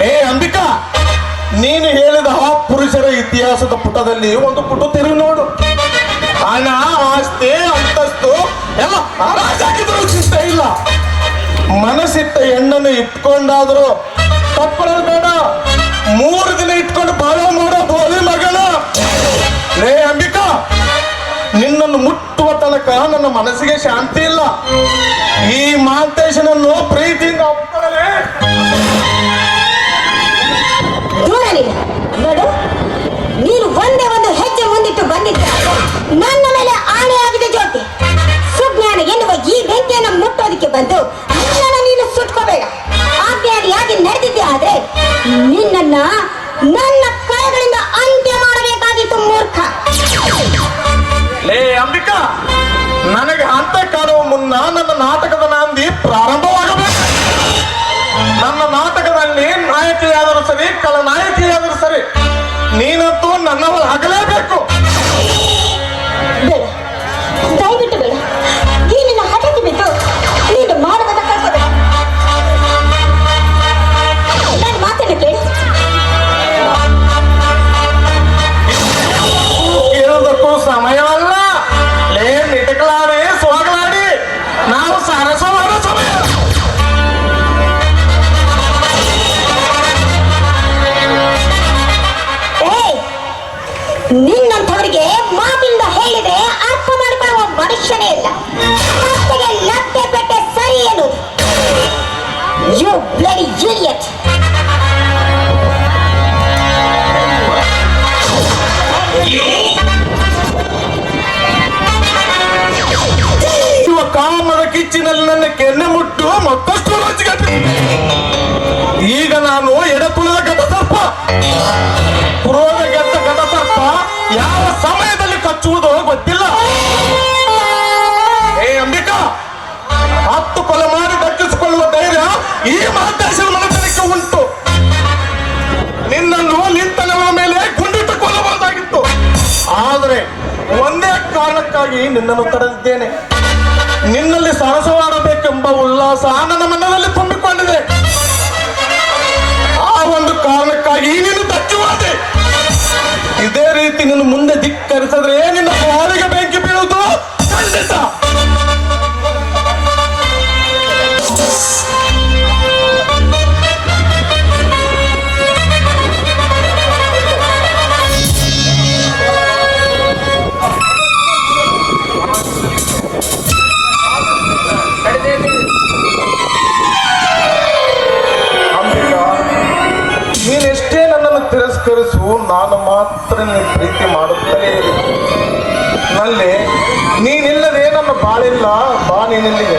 ಏ ಅಂಬಿಕಾ, ನೀನು ಹೇಳಿದ ಆ ಪುರುಷರ ಇತಿಹಾಸದ ಪುಟದಲ್ಲಿ ಒಂದು ಪುಟ ತಿರುಗಿ ನೋಡು. ಹಣ, ಆಸ್ತಿ, ಅಂತಸ್ತು ಎಲ್ಲ ಹರಾಜಾಗಿದ್ರು ಚಿಂತೆ ಇಲ್ಲ. ಮನಸ್ಸಿಟ್ಟ ಹೆಣ್ಣನ್ನು ಇಟ್ಕೊಂಡಾದ್ರು ತಪ್ಪಳಲು ಬೇಡ. 3 ದಿನ ಇಟ್ಕೊಂಡು ಬಾಳ ಮಾಡೋ ಬೋಲಿ ಮಗನ. ಲೇ ಅಂಬಿಕಾ, ನಿನ್ನನ್ನು ಮುಟ್ಟುವ ತನಕ ನನ್ನ ಮನಸ್ಸಿಗೆ ಶಾಂತಿ ಇಲ್ಲ. ಈ ಮಾಂತೇಶನನ್ನು ಪ್ರೀತಿಯಿಂದ ಒಪ್ಕೊಳ್ಳಲೇ. ನೋಡು, ನೀನು ಒಂದೇ ಒಂದು ಹೆಜ್ಜೆ ಮುಂದಿಟ್ಟು ಬಂದಿದ್ದ ನನ್ನ ಮೇಲೆ ಆಣೆಯಾಗಿದೆ ಜೋಕೆ. ಸುಜ್ಞಾನ ಎನ್ನುವ ಈ ಬೆಂಕಿಯನ್ನು ಮುಟ್ಟೋದಕ್ಕೆ ಬಂದು ನಿನ್ನನ್ನು ನೀನು ಸುಟ್ಕೋಬೇಡ. ಆಜ್ಞಾನಿಯಾಗಿ ನಡೆದಿದ್ದೆ ಆದ್ರೆ ನಿನ್ನನ್ನ ನನ್ನ ಕೈಗಳಿಂದ ಅಂತ್ಯ ಮಾಡಬೇಕಾಗಿತ್ತು ಮೂರ್ಖ. ಲೇ ಅಂಬಿಕಾ, ನನಗೆ ಹಂತ ಕಾಣುವ ಮುನ್ನ ನನ್ನ ನಾಟಕದ ನಾಂದಿ ಪ್ರಾರಂಭವಾಗಬೇಕು. ನನ್ನ ನಾಯಕಿಯಾದರೂ ಸರಿ ನಾಯಕಿಯಾದರೂ ಸರಿ ನೀನಂತೂ ನನ್ನವಳು ಆಗಲೇಬೇಕು. ಬೇಡ, ದಯವಿಟ್ಟು ಬೇಡ. ಈ ನಿನ್ನ ಹಠಕ್ಕೆ ಬಿದ್ದು ನೀನು ಮಾಡುವುದನ್ನ ಕಳ್ಕೋಬೇಡ. ನಾನು ಮಾತನ್ನು ಕೇಳಿ. ಕೇಳೋದಕ್ಕೂ ಸಮಯವಲ್ಲ. ಲೇ ನಿಟಕಲಾಡಿ ಸೋಗಲಾಡಿ ನಾವು ಸರಸವಾದ ಸಮಯ. ನಿನ್ನಂಥವರಿಗೆ ಮಾತಿಂದ ಹೇಳಿದ್ರೆ ಅರ್ಥ ಮಾಡಿಕೊಳ್ಳುವ ಮನುಷ್ಯನೇ ಇಲ್ಲ. ಮಾತಿಗೆ ಲತ್ತೆ ಪೆಟ್ಟೆ ಸರಿ ಎನ್ನುವುದು. You bloody idiot. ಇವ ಕಾಮದ ಕಿಚ್ಚಿನಲ್ಲಿ ನನ್ನ ಕೆನ್ನೆ ಮುಟ್ಟು ಮತ್ತಷ್ಟು ರುಚಿಗೆ. ಈಗ ನಾನು ಎಡತುಳಿದ ಘಟಸರ್ಪ, ಪುರೋದ ಗೆದ್ದ ಘಟಸರ್ಪ ಯಾವ ಸಮಯದಲ್ಲಿ ಕಚ್ಚುವುದೋ ಗೊತ್ತಿಲ್ಲ. ಏ ಅಂಬಿಕಾ, 10 ಕೊಲೆ ಮಾಡಿ ದಕ್ಕಿಸಿಕೊಳ್ಳುವ ಧೈರ್ಯ ಈ ಮಹಾದೇಶದ ಮನಸ್ಸಿಗೆ ಉಂಟು. ನಿನ್ನನ್ನು ನಿಂತನವ ಮೇಲೆ ಗುಂಡಿಟ್ಟು ಕೊಲ್ಲಬಹುದಾಗಿತ್ತು. ಆದರೆ ಒಂದೇ ಕಾರಣಕ್ಕಾಗಿ ನಿನ್ನನ್ನು ತಡೆದಿದ್ದೇನೆ. ನಿನ್ನಲ್ಲಿ ಸರಸವಾಡಬೇಕೆಂಬ ಉಲ್ಲಾಸ ನನ್ನ ಮನದಲ್ಲಿ ತುಂಬಿಕೊಂಡಿದೆ. ಆ ಒಂದು ಕಾರಣಕ್ಕಾಗಿ ನೀನು ದಕ್ಕಿವಾದೆ. ಇದೇ ರೀತಿ ನೀನು ಮುಂದೆ ಧಿಕ್ಕರಿಸಿದ್ರೆ ನಿನ್ನ ಬಾಳಿಗೆ ಬೆಂಕಿ ಬೀಳುವುದು ಖಂಡಿತ. ನೀನೆಷ್ಟೇ ನನ್ನನ್ನು ತಿರಸ್ಕರಿಸು, ನಾನು ಮಾತ್ರ ನಿನ್ನ ಪ್ರೀತಿ ಮಾಡುತ್ತಲೇ ನಲ್ಲಿ ನೀನಿಲ್ಲದೆ ನನ್ನ ಬಾಳಿಲ್ಲ. ಬಾ ನೀನಿಲ್ಲಿಗೆ.